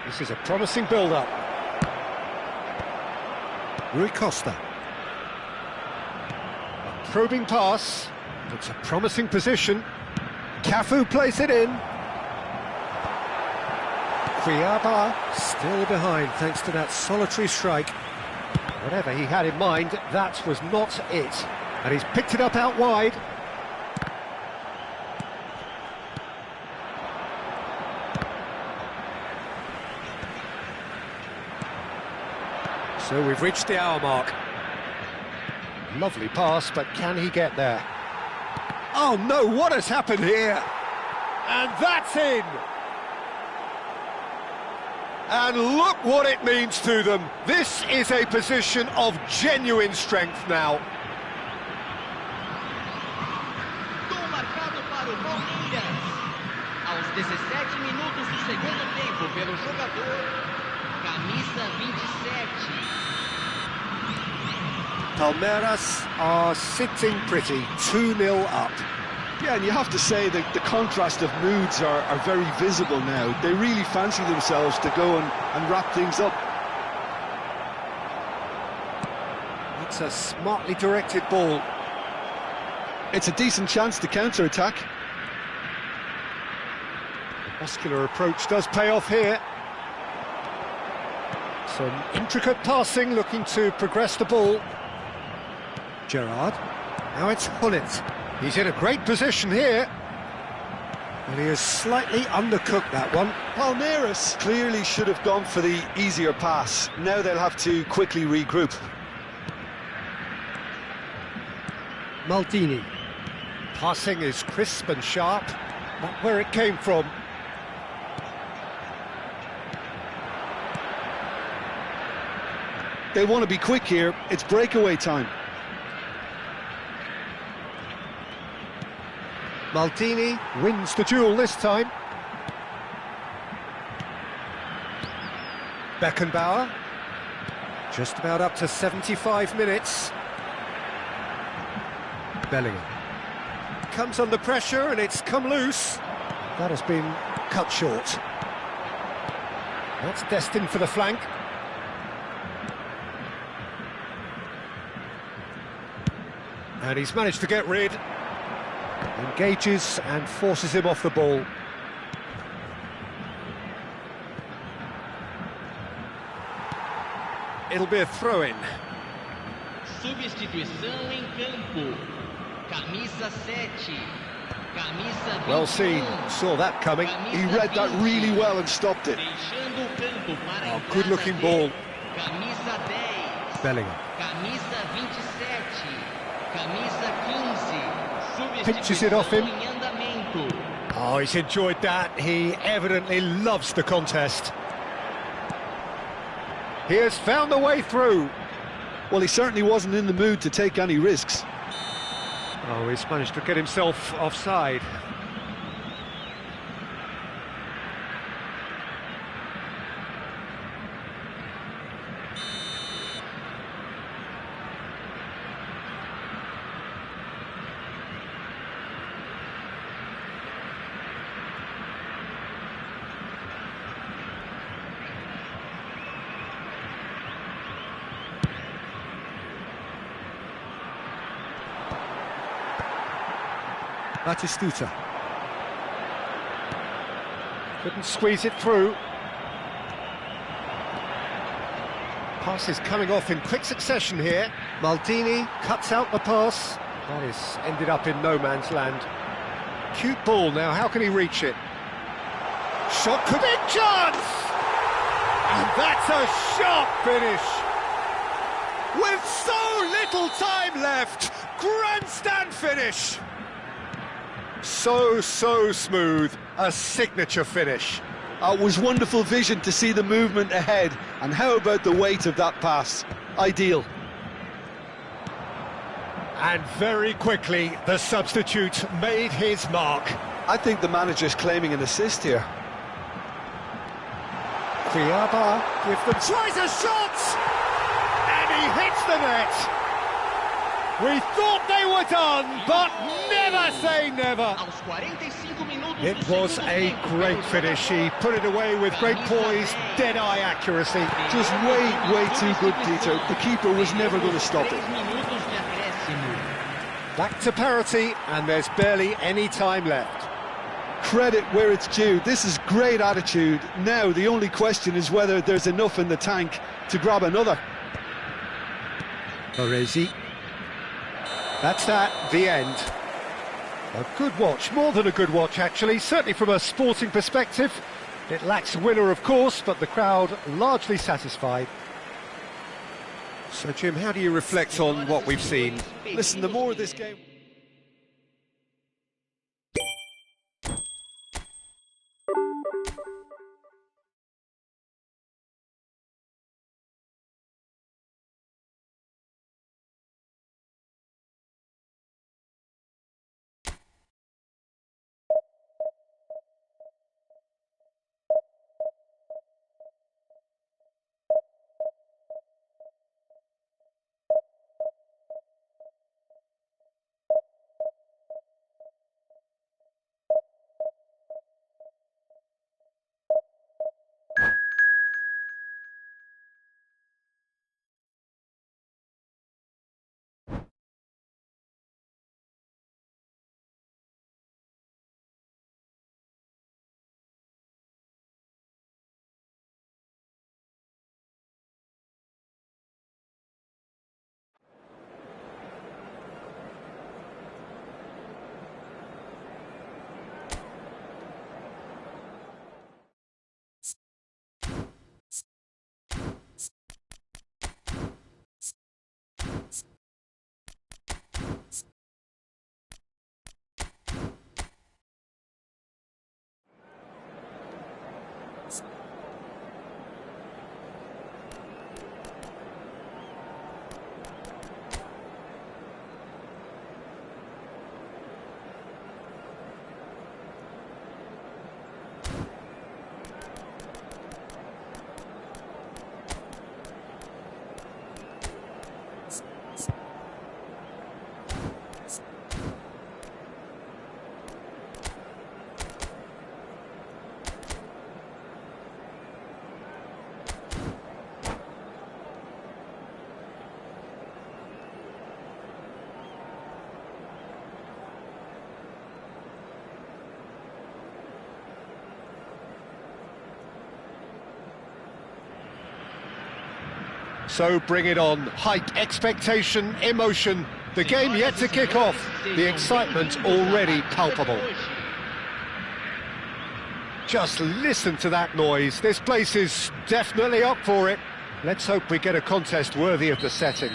This is a promising build-up. Rui Costa. A probing pass. It's a promising position. Cafu plays it in. Cuiabá still behind thanks to that solitary strike. Whatever he had in mind, that was not it. And he's picked it up out wide. So we've reached the hour mark. Lovely pass, but can he get there? Oh no, what has happened here? And that's in! And look what it means to them. This is a position of genuine strength now. Gol marcado para o Palmeiras. Aos 17 minutos do segundo tempo pelo jogador, camisa 27. Palmeiras are sitting pretty, 2-0 up. Yeah, and you have to say that the contrast of moods are very visible now. They really fancy themselves to go and wrap things up. It's a smartly directed ball. It's a decent chance to counter-attack. Muscular approach does pay off here. Some intricate passing, looking to progress the ball. Gerrard. Now it's Hullet. He's in a great position here. And he has slightly undercooked that one. Palmeiras clearly should have gone for the easier pass. Now they'll have to quickly regroup. Maldini. Passing is crisp and sharp. Not where it came from. They want to be quick here. It's breakaway time. Maldini wins the duel this time. Beckenbauer. Just about up to 75 minutes. Bellingham. Comes under pressure and it's come loose. That has been cut short. That's destined for the flank. And he's managed to get rid. Engages and forces him off the ball. It'll be a throw-in. Substituição em campo. Camisa 7. Camisa 21. Well seen, saw that coming. He read that really well and stopped it. Deixando o campo para a Good looking ball. Camisa 10. Bellingham. Camisa 27. Camisa 15. Pinches it off him. Em andamento. Oh, he's enjoyed that. He evidently loves the contest. He has found the way through. Well, he certainly wasn't in the mood to take any risks. Oh, he's managed to get himself offside. Batistuta. Couldn't squeeze it through. Pass is coming off in quick succession here. Maldini cuts out the pass. That is ended up in no man's land. Cute ball now, how can he reach it? Shot could be chance! And that's a sharp finish! With so little time left, grandstand finish! So smooth, a signature finish. It was wonderful vision to see the movement ahead, and how about the weight of that pass? Ideal. And very quickly, the substitute made his mark. I think the manager's claiming an assist here. Fiaba tries a shot! And he hits the net! We thought they were done, but never say never. Aos 45 minutos It do was segundo a tempo, great pelo finish. jogador, He put it away with great poise, dead-eye accuracy. Just way too good, Peter. The keeper was never going to stop it. 3 minutos de acréscimo. Back to parity, and there's barely any time left. Credit where it's due. This is great attitude. Now, the only question is whether there's enough in the tank to grab another. Baresi. That's that, the end. A good watch, more than a good watch actually, certainly from a sporting perspective. It lacks a winner, of course, but the crowd largely satisfied. So, Jim, how do you reflect on what we've seen? Listen, the more of this game... So bring it on. Hype, expectation, emotion. The game yet to kick off. The excitement already palpable. Just listen to that noise. This place is definitely up for it. Let's hope we get a contest worthy of the setting.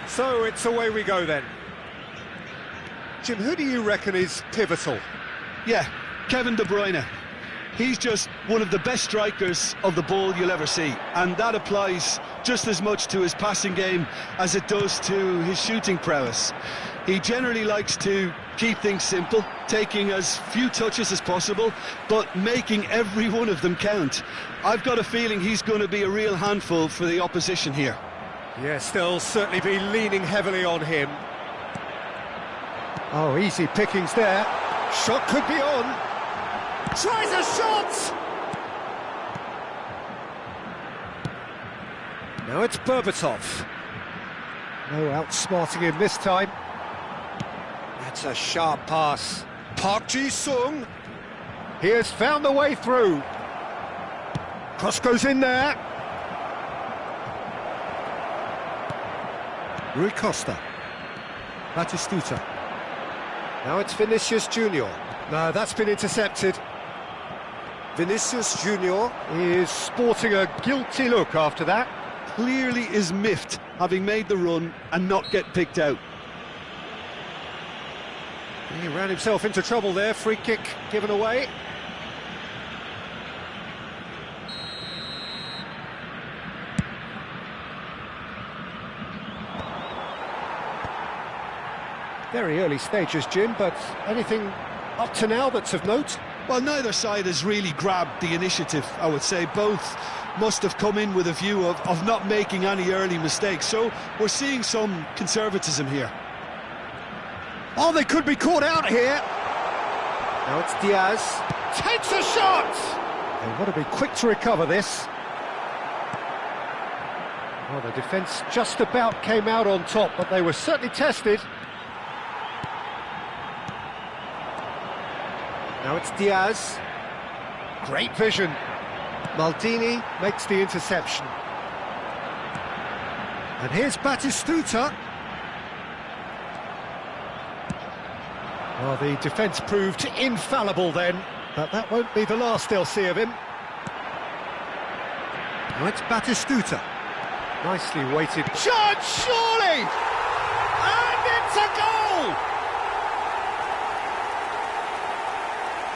So it's away we go then. Jim, who do you reckon is pivotal? Yeah, Kevin De Bruyne. He's just one of the best strikers of the ball you'll ever see, and that applies just as much to his passing game as it does to his shooting prowess. He generally likes to keep things simple, taking as few touches as possible, but making every one of them count. I've got a feeling he's going to be a real handful for the opposition here. Yes, they'll certainly be leaning heavily on him. Oh, easy pickings there. Shot could be on. Tries a shot! Now it's Berbatov. No outsmarting him this time. That's a sharp pass. Park Ji-sung. He has found the way through. Cross goes in there. Rui Costa. Batistuta. Now it's Vinicius Junior. No, that's been intercepted. Vinicius Junior is sporting a guilty look after that. Clearly is miffed, having made the run and not get picked out. He ran himself into trouble there. Free kick given away. Very early stages, Jim, but anything up to now that's of note? Well, neither side has really grabbed the initiative, I would say. Both must have come in with a view of not making any early mistakes, so we're seeing some conservatism here. Oh, they could be caught out here. Now it's Diaz. Takes a shot! They want to be quick to recover this. Well, the defence just about came out on top, but they were certainly tested. Now it's Diaz. Great vision. Maldini makes the interception. And here's Batistuta. Well, the defence proved infallible then, but that won't be the last they'll see of him. Now it's Batistuta. Nicely weighted. Shot, surely! And it's a goal!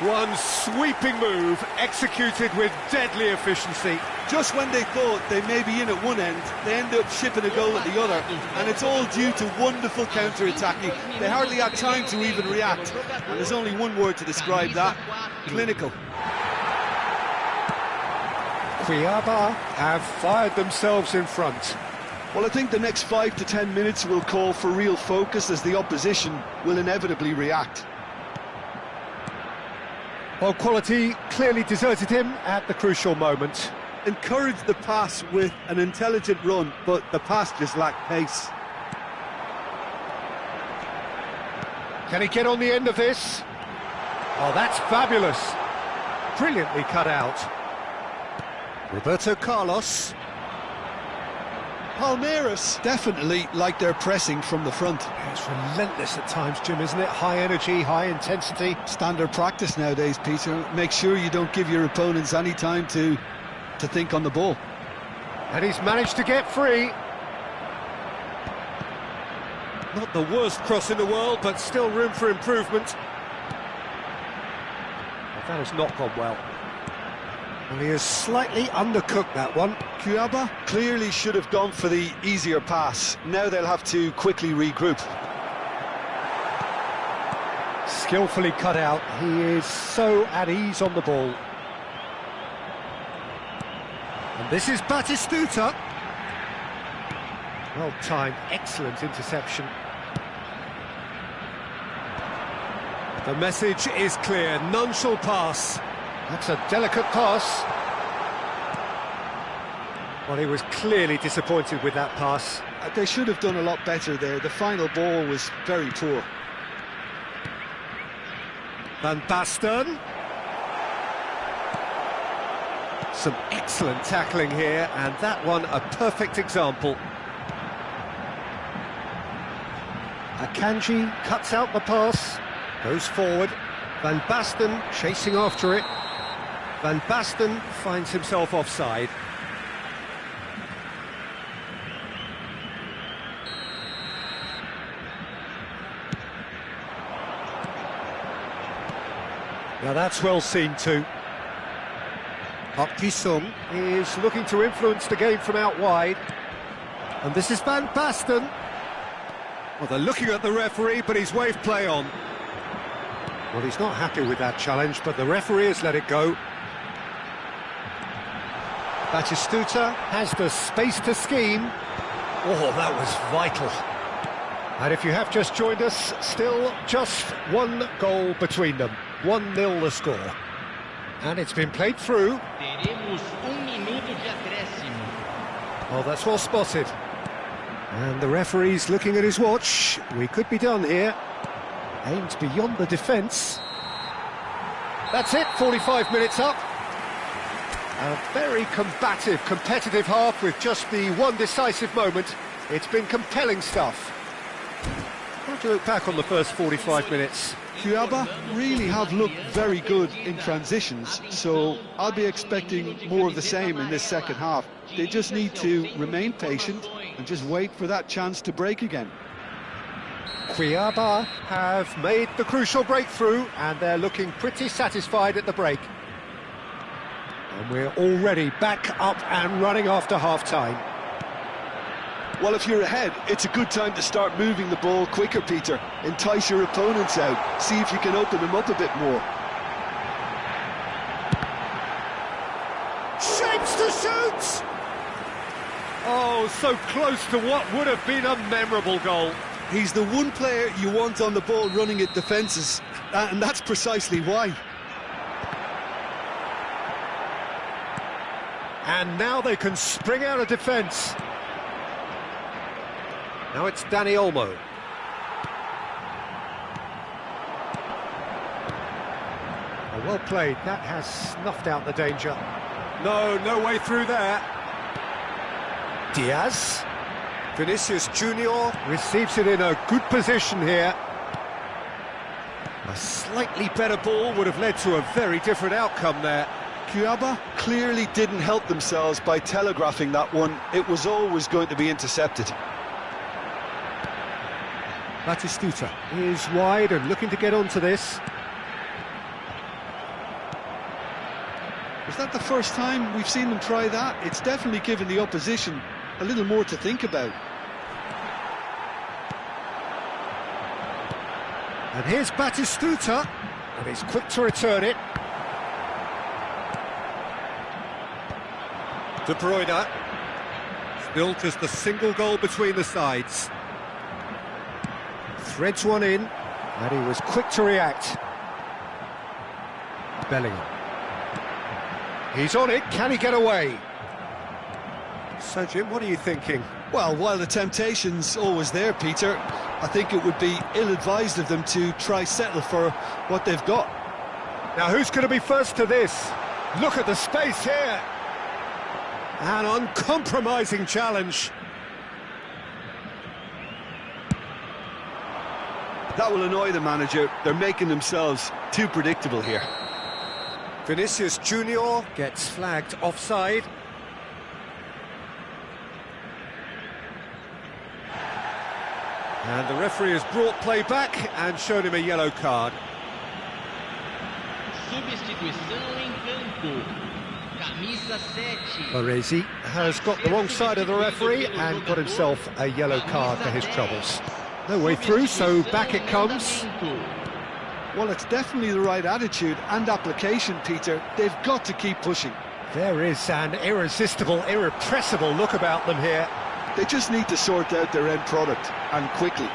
One sweeping move, executed with deadly efficiency. Just when they thought they may be in at one end, they end up shipping a goal at the other, and it's all due to wonderful counter-attacking. They hardly had time to even react, and there's only one word to describe that: clinical. Cuiabá have fired themselves in front. Well, I think the next 5 to 10 minutes will call for real focus, as the opposition will inevitably react. Well, quality clearly deserted him at the crucial moment. Encouraged the pass with an intelligent run, but the pass just lacked pace. Can he get on the end of this? Oh, that's fabulous. Brilliantly cut out. Roberto Carlos. Palmeiras definitely like their pressing from the front. It's relentless at times, Jim, isn't it? High energy, high intensity. Standard practice nowadays, Peter. Make sure you don't give your opponents any time to think on the ball. And he's managed to get free. Not the worst cross in the world, but still room for improvement. Well, that has not gone well. Well, he has slightly undercooked that one. Cuiabá clearly should have gone for the easier pass. Now they'll have to quickly regroup. Skillfully cut out. He is so at ease on the ball. And this is Batistuta. Well timed, excellent interception. The message is clear, none shall pass. That's a delicate pass. Well, he was clearly disappointed with that pass. They should have done a lot better there. The final ball was very poor. Van Basten. Some excellent tackling here, and that one a perfect example. Akanji cuts out the pass, goes forward. Van Basten chasing after it. Van Basten finds himself offside. Now that's well seen too. Park Ji-sung is looking to influence the game from out wide. And this is Van Basten. Well, they're looking at the referee, but he's waved play on. Well, he's not happy with that challenge, but the referee has let it go. Batistuta has the space to scheme. Oh, that was vital. And if you have just joined us, still just one goal between them. 1-0 the score. And it's been played through. Teremos minuto de acréscimo. Oh, that's well spotted. And the referee's looking at his watch. We could be done here. Aimed beyond the defence. That's it, 45 minutes up. A very combative, competitive half with just the one decisive moment. It's been compelling stuff. How do you look back on the first 45 minutes? Cuiabá really have looked very good in transitions, so I'll be expecting more of the same in this second half. They just need to remain patient and just wait for that chance to break again. Cuiabá have made the crucial breakthrough, and they're looking pretty satisfied at the break. And we're already back up and running after half-time. Well, if you're ahead, it's a good time to start moving the ball quicker, Peter. Entice your opponents out. See if you can open them up a bit more. Shapes to shoot! Oh, so close to what would have been a memorable goal. He's the one player you want on the ball running at defences, and that's precisely why. And now they can spring out of defence. Now it's Dani Olmo. Oh, well played. That has snuffed out the danger. No way through there. Diaz. Vinicius Junior receives it in a good position here. A slightly better ball would have led to a very different outcome there. Cuiabá clearly didn't help themselves by telegraphing that one. It was always going to be intercepted. Batistuta is wide and looking to get onto this. Is that the first time we've seen them try that? It's definitely given the opposition a little more to think about. And here's Batistuta, and he's quick to return it. De Bruyne, still just the single goal between the sides. Threads one in, and he was quick to react. Bellingham. He's on it, can he get away? So, Jim, what are you thinking? Well, while the temptation's always there, Peter, I think it would be ill-advised of them to try settle for what they've got. Now, who's going to be first to this? Look at the space here. An uncompromising challenge. That will annoy the manager. They're making themselves too predictable here. Vinicius Junior gets flagged offside. And the referee has brought play back and shown him a yellow card. Substituição em campo. Camisa 7. Baresi has got the wrong side of the referee and got himself a yellow card for his troubles. No way through, so back it comes. Well, it's definitely the right attitude and application, Peter. They've got to keep pushing. There is an irresistible, irrepressible look about them here. They just need to sort out their end product, and quickly.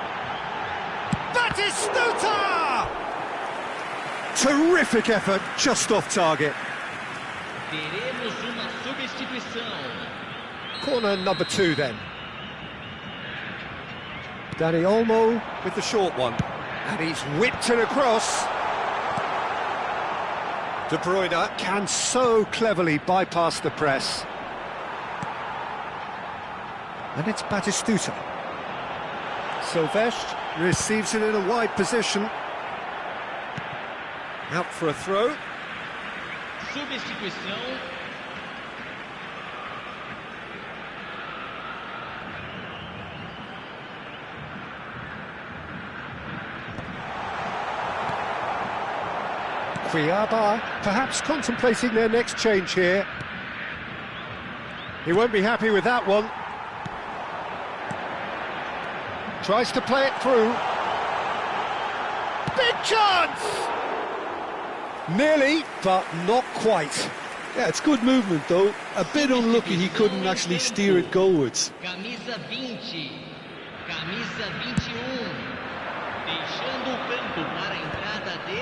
Batistuta! Terrific effort, just off target. Teremos uma substituição. Corner number 2 then. Dani Olmo with the short one. And he's whipped it across. De Bruyne can so cleverly bypass the press. And it's Batistuta. Silvestre receives it in a wide position. Out for a throw. Substituição. Cuiabá perhaps contemplating their next change here. He won't be happy with that one. Tries to play it through. Big chance! Nearly, but not quite. Yeah, it's good movement though. A bit unlucky he couldn't actually steer it goalwards. Camisa 20. Camisa 21. Deixando o campo para a entrada de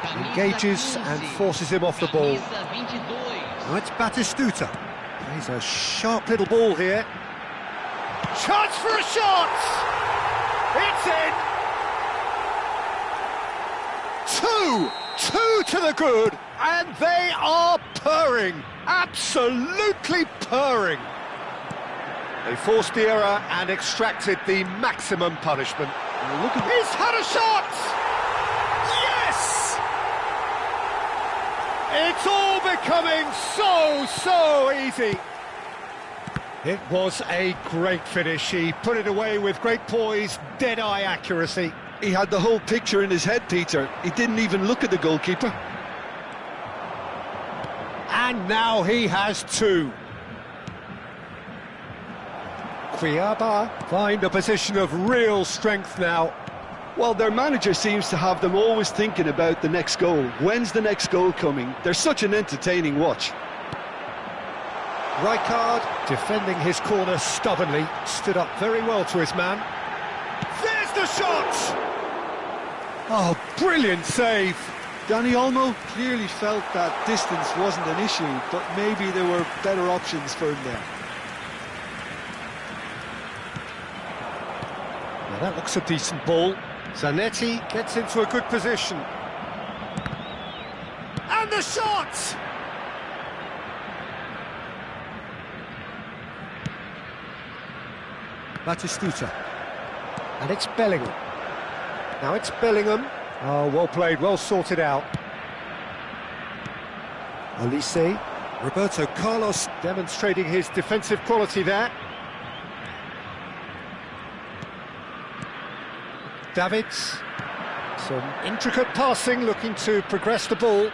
camisa Engages 15. and forces him off the ball. Camisa 22. Now it's Batistuta. Plays a sharp little ball here. Chance for a shot! It's in! Two to the good, and they are purring, absolutely purring. They forced the error and extracted the maximum punishment. Look at He's had a shot! Yes! It's all becoming so easy. It was a great finish. He put it away with great poise, dead-eye accuracy. He had the whole picture in his head, Peter. He didn't even look at the goalkeeper. And now he has two. Cuiabá find a position of real strength now. Well, their manager seems to have them always thinking about the next goal. When's the next goal coming? They're such an entertaining watch. Rijkaard, defending his corner stubbornly, stood up very well to his man. There's the shot! Oh, brilliant save! Danny Olmo clearly felt that distance wasn't an issue, but maybe there were better options for him there. Now that looks a decent ball. Zanetti gets into a good position. And the shot! Batistuta. And it's Bellingham. Now it's Bellingham. Oh, well played, well sorted out. Olise. Roberto Carlos demonstrating his defensive quality there. Davids. Some intricate passing, looking to progress the ball.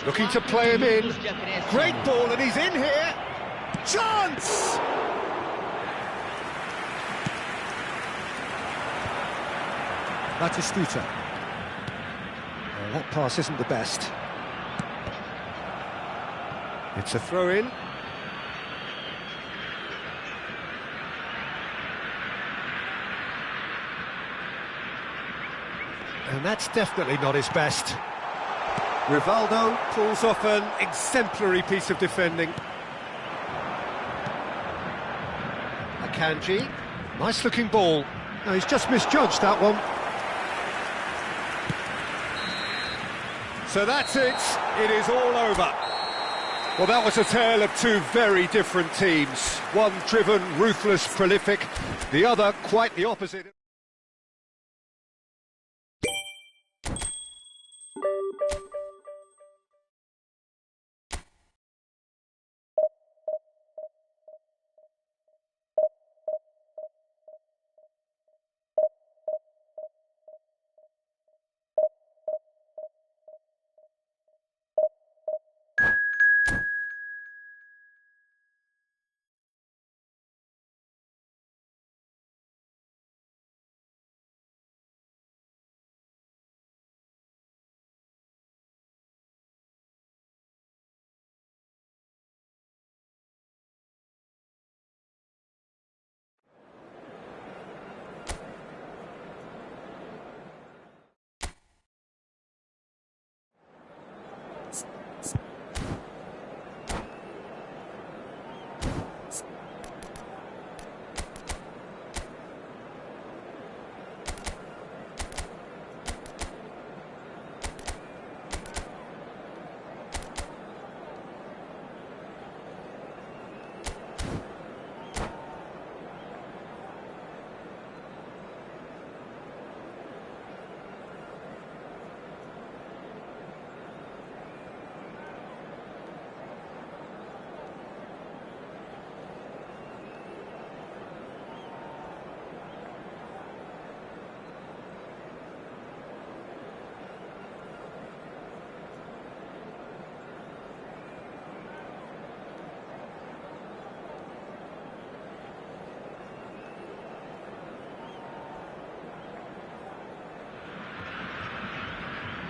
Looking to play him in. Great ball, and he's in here. Chance! Batistuta. That pass isn't the best. It's a throw-in. And that's definitely not his best. Rivaldo pulls off an exemplary piece of defending. Akanji, nice-looking ball. No, he's just misjudged that one. So that's it. It is all over. Well, that was a tale of two very different teams. One driven, ruthless, prolific. The other quite the opposite.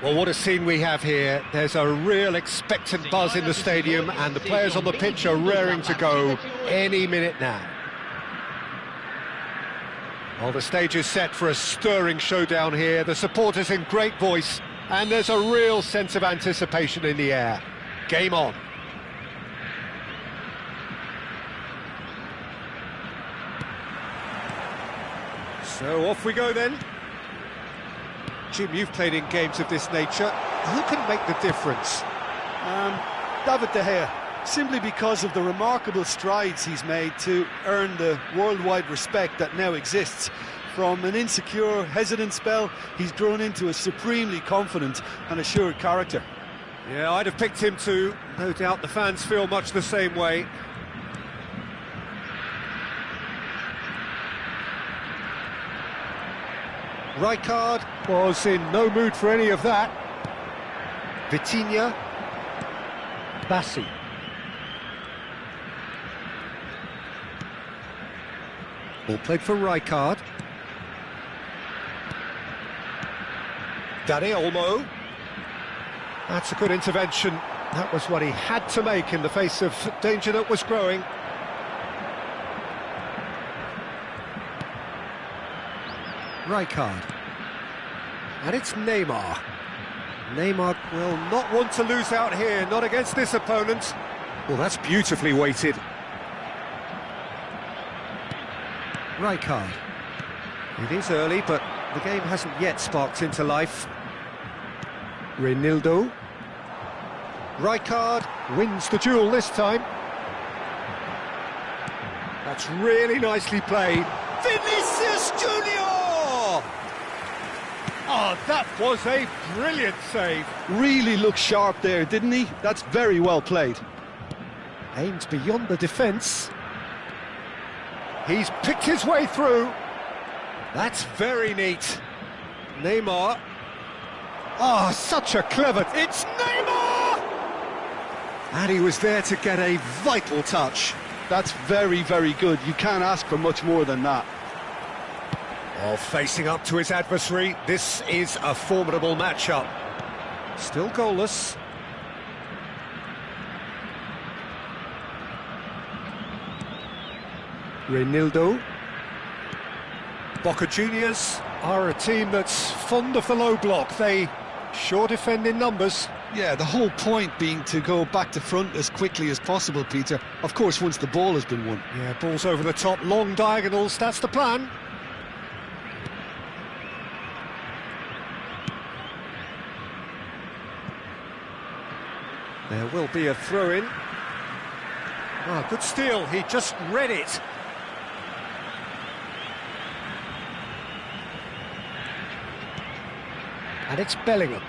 Well, what a scene we have here. There's a real expectant buzz in the stadium, and the players on the pitch are raring to go any minute now. Well, the stage is set for a stirring showdown here. The supporters in great voice, and there's a real sense of anticipation in the air. Game on. So off we go then. Jim, you've played in games of this nature. Who can make the difference? David De Gea, simply because of the remarkable strides he's made to earn the worldwide respect that now exists. From an insecure, hesitant spell, he's grown into a supremely confident and assured character. Yeah, I'd have picked him too. No doubt the fans feel much the same way. Rijkaard was in no mood for any of that. Vitinha. Bassi. Ball played for Rijkaard. Dani Olmo. That's a good intervention. That was what he had to make in the face of danger that was growing. Rijkaard. And it's Neymar. Neymar will not want to lose out here, not against this opponent. Well, that's beautifully weighted. Rijkaard. It is early, but the game hasn't yet sparked into life. Reinildo. Rijkaard wins the duel this time. That's really nicely played. Vinicius Junior! Oh, that was a brilliant save. Really looked sharp there, didn't he? That's very well played. Aimed beyond the defence. He's picked his way through. That's very neat. Neymar. Oh, such a clever... It's Neymar! And he was there to get a vital touch. That's very, very good. You can't ask for much more than that. Oh, facing up to his adversary, this is a formidable matchup. Still goalless. Reinildo. Boca Juniors are a team that's fond of the low block. They sure defend in numbers. Yeah, the whole point being to go back to front as quickly as possible, Peter. Of course, once the ball has been won. Yeah, balls over the top, long diagonals, that's the plan. There will be a throw-in. Oh, good steal, he just read it. And it's Bellingham.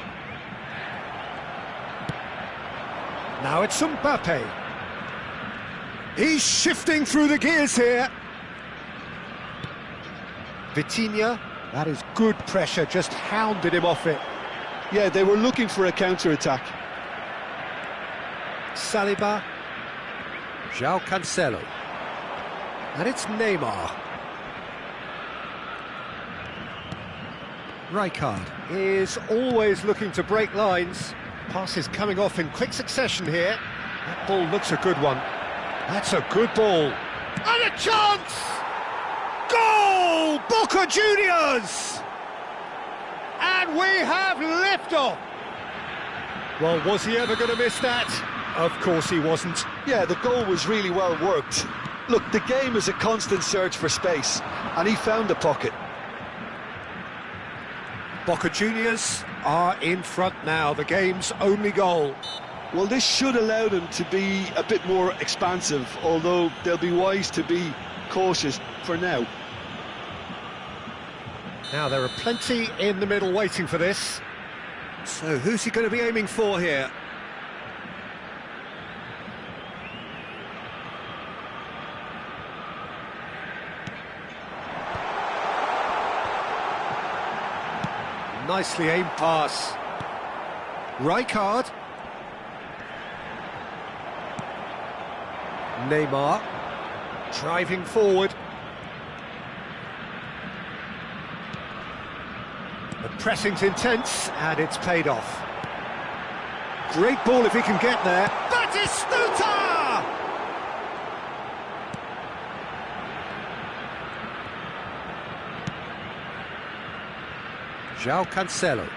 Now it's Mbappe. He's shifting through the gears here. Vitinha, that is good pressure, just hounded him off it. Yeah, they were looking for a counter-attack. Saliba. João Cancelo. And it's Neymar. Rijkaard is always looking to break lines. Passes coming off in quick succession here. That ball looks a good one. That's a good ball. And a chance! Goal! Boca Juniors! And we have liftoff! Well, was he ever going to miss that? Of course he wasn't. Yeah, the goal was really well worked. Look, the game is a constant search for space, and he found the pocket. Boca Juniors are in front now, the game's only goal. Well, this should allow them to be a bit more expansive, although they'll be wise to be cautious for now. Now, there are plenty in the middle waiting for this. So, who's he going to be aiming for here? Nicely aimed pass. Rijkaard. Neymar. Driving forward. The pressing's intense, and it's paid off. Great ball if he can get there. Batistuta! João Cancelo.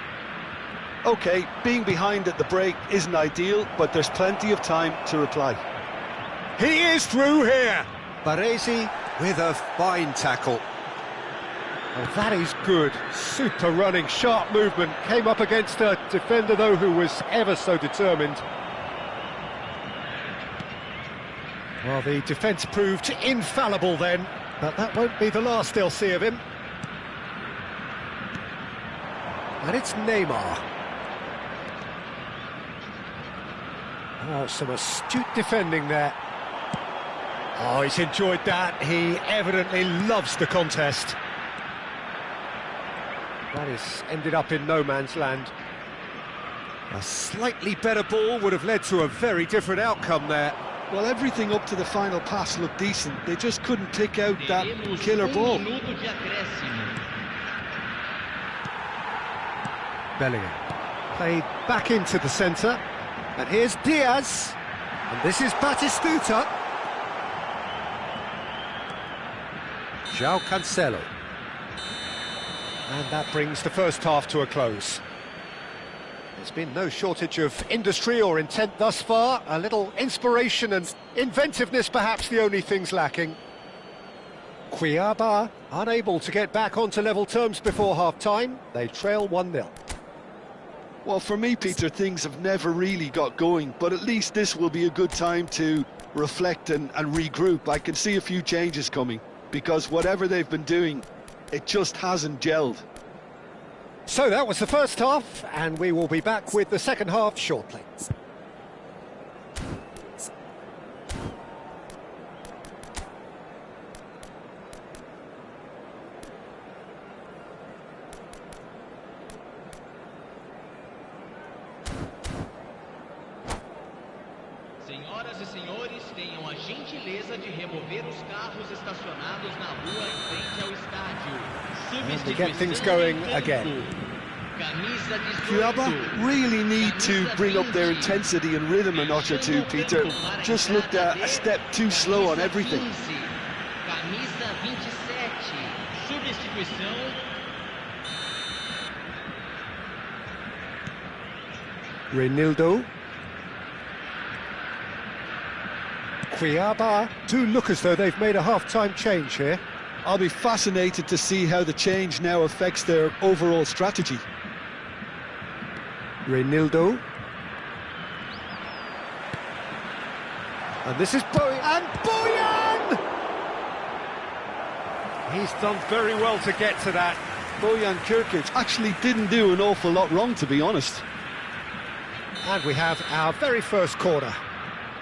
OK, being behind at the break isn't ideal, but there's plenty of time to reply. He is through here! Baresi with a fine tackle. Oh, that is good. Super running, sharp movement. Came up against a defender, though, who was ever so determined. Well, the defence proved infallible then, but that won't be the last they'll see of him. And it's Neymar. Oh, some astute defending there. Oh, he's enjoyed that. He evidently loves the contest. That has ended up in no man's land. A slightly better ball would have led to a very different outcome there. Well, everything up to the final pass looked decent. They just couldn't pick out that killer ball. Bellingham played back into the centre, and here's Diaz, and this is Batistuta. João Cancelo, and that brings the first half to a close. There's been no shortage of industry or intent thus far. A little inspiration and inventiveness, perhaps the only things lacking. Cuiabá unable to get back onto level terms before half-time. They trail 1-0. Well, for me, Peter, things have never really got going, but at least this will be a good time to reflect and regroup. I can see a few changes coming, because whatever they've been doing, it just hasn't gelled. So that was the first half, and we will be back with the second half shortly. Senhoras e senhores, tenham a gentileza de remover os carros estacionados na rua em frente ao estádio. To get things going again. Cuiabá really need to bring up their intensity and rhythm a notch or two, Peter. Just looked a step too slow on everything. Camisa 27, substituição. Reinildo. Cuiabá do look as though they've made a half-time change here. I'll be fascinated to see how the change now affects their overall strategy. Reinildo. And this is Boyan. And Boyan! He's done very well to get to that. Bojan Kirkic actually didn't do an awful lot wrong, to be honest. And we have our very first corner.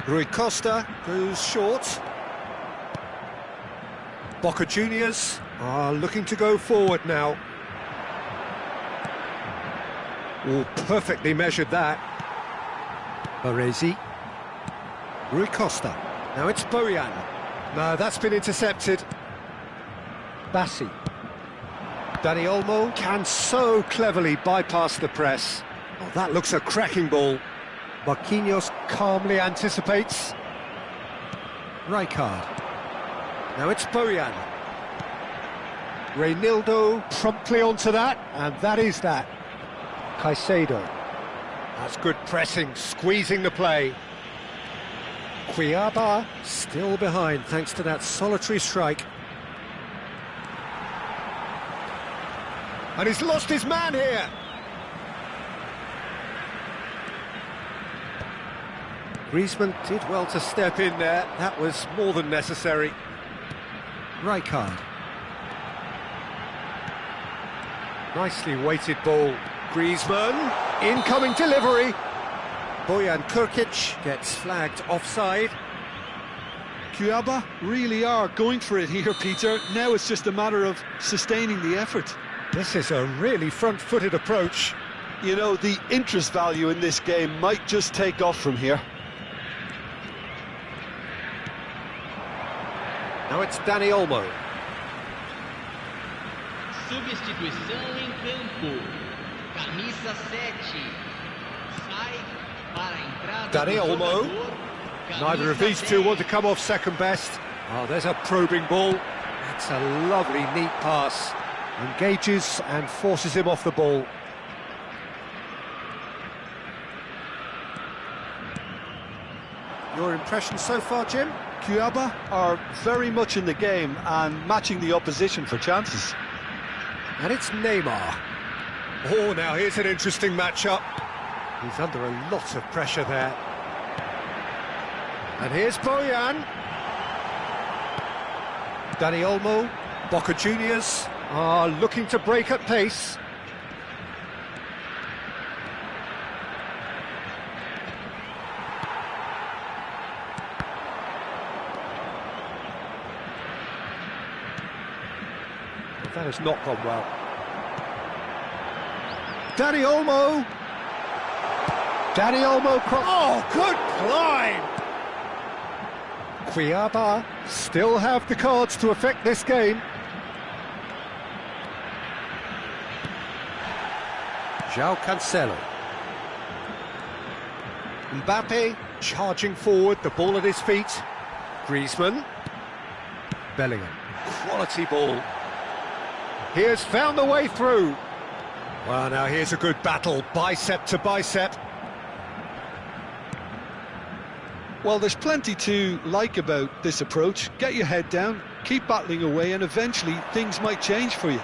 Rui Costa goes short. Boca Juniors are looking to go forward now. Oh, perfectly measured that. Baresi. Rui Costa. Now it's Bojan. No, that's been intercepted. Bassi. Dani Olmo can so cleverly bypass the press. Oh, that looks a cracking ball. Marquinhos calmly anticipates. Rijkaard. Now it's Bojan. Reinildo promptly onto that, and that is that. Caicedo. That's good pressing, squeezing the play. Cuiabá still behind thanks to that solitary strike. And he's lost his man here. Griezmann did well to step in there. That was more than necessary. Rijkaard. Nicely weighted ball. Griezmann, incoming delivery. Bojan Kirkic gets flagged offside. Cuiabá really are going for it here, Peter. Now it's just a matter of sustaining the effort. This is a really front-footed approach. You know, the interest value in this game might just take off from here. Now it's Dani Olmo. Substituição em campo. Camisa 7. Sai para a entrada Dani do Olmo. jogador. Neither of these two want to come off second best. Oh, there's a probing ball. That's a lovely, neat pass. Engages and forces him off the ball. Your impression so far, Jim? Cuiabá are very much in the game and matching the opposition for chances. And it's Neymar. Oh, now here's an interesting matchup. He's under a lot of pressure there. And here's Boyan. Dani Olmo, Boca Juniors are looking to break at pace. That has not gone well. Dani Olmo. Dani Olmo. Oh, good climb! Cuiabá still have the cards to affect this game. João Cancelo. Mbappe charging forward, the ball at his feet. Griezmann. Bellingham. Quality ball. He has found the way through. Well, now here's a good battle, bicep to bicep. Well, there's plenty to like about this approach. Get your head down, keep battling away, and eventually things might change for you.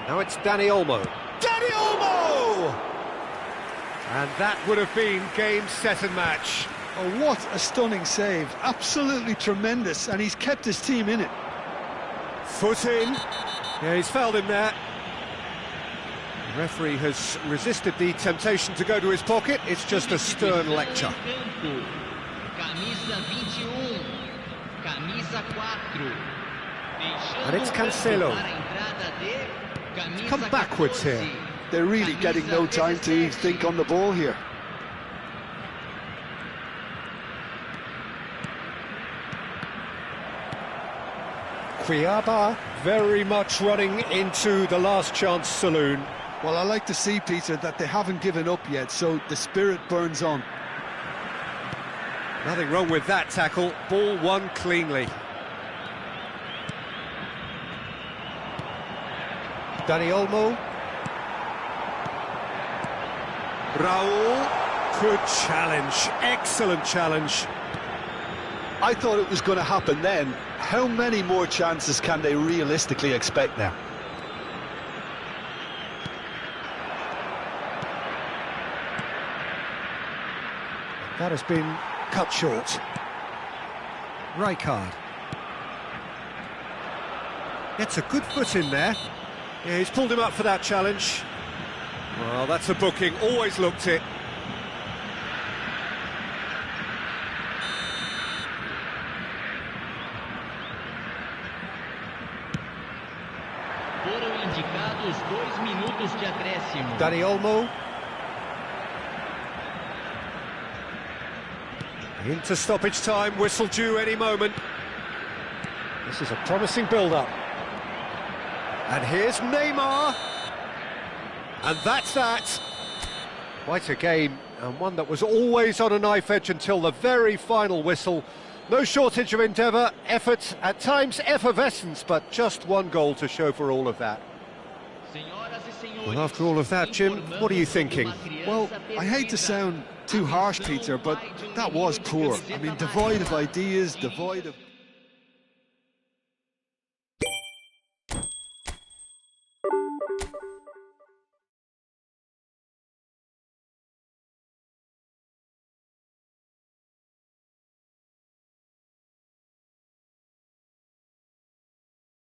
Now it's Dani Olmo. Dani Olmo! And that would have been game, set and match. Oh, what a stunning save. Absolutely tremendous, and he's kept his team in it. Foot in. Yeah, he's fouled him there. The referee has resisted the temptation to go to his pocket. It's just a stern lecture. And it's Cancelo. He's come backwards here. They're really getting no time to think on the ball here. Cuiabá very much running into the last chance saloon. Well, I like to see, Peter, that they haven't given up yet, so the spirit burns on. Nothing wrong with that tackle. Ball won cleanly. Dani Olmo. Raul. Good challenge. Excellent challenge. I thought it was going to happen then. How many more chances can they realistically expect now? That has been cut short. Rijkaard. Gets a good foot in there. Yeah, he's pulled him up for that challenge. Well, that's a booking. Always looked it. Foram indicados 2 minutos de acréscimo. Dani Olmo. Into stoppage time, whistle due any moment. This is a promising build-up. And here's Neymar. And that's that. Quite a game, and one that was always on a knife edge until the very final whistle. No shortage of endeavour, effort, at times effervescence, but just one goal to show for all of that. Well, after all of that, Jim, what are you thinking? Well, I hate to sound too harsh, Peter, but that was poor. I mean, devoid of ideas, devoid of...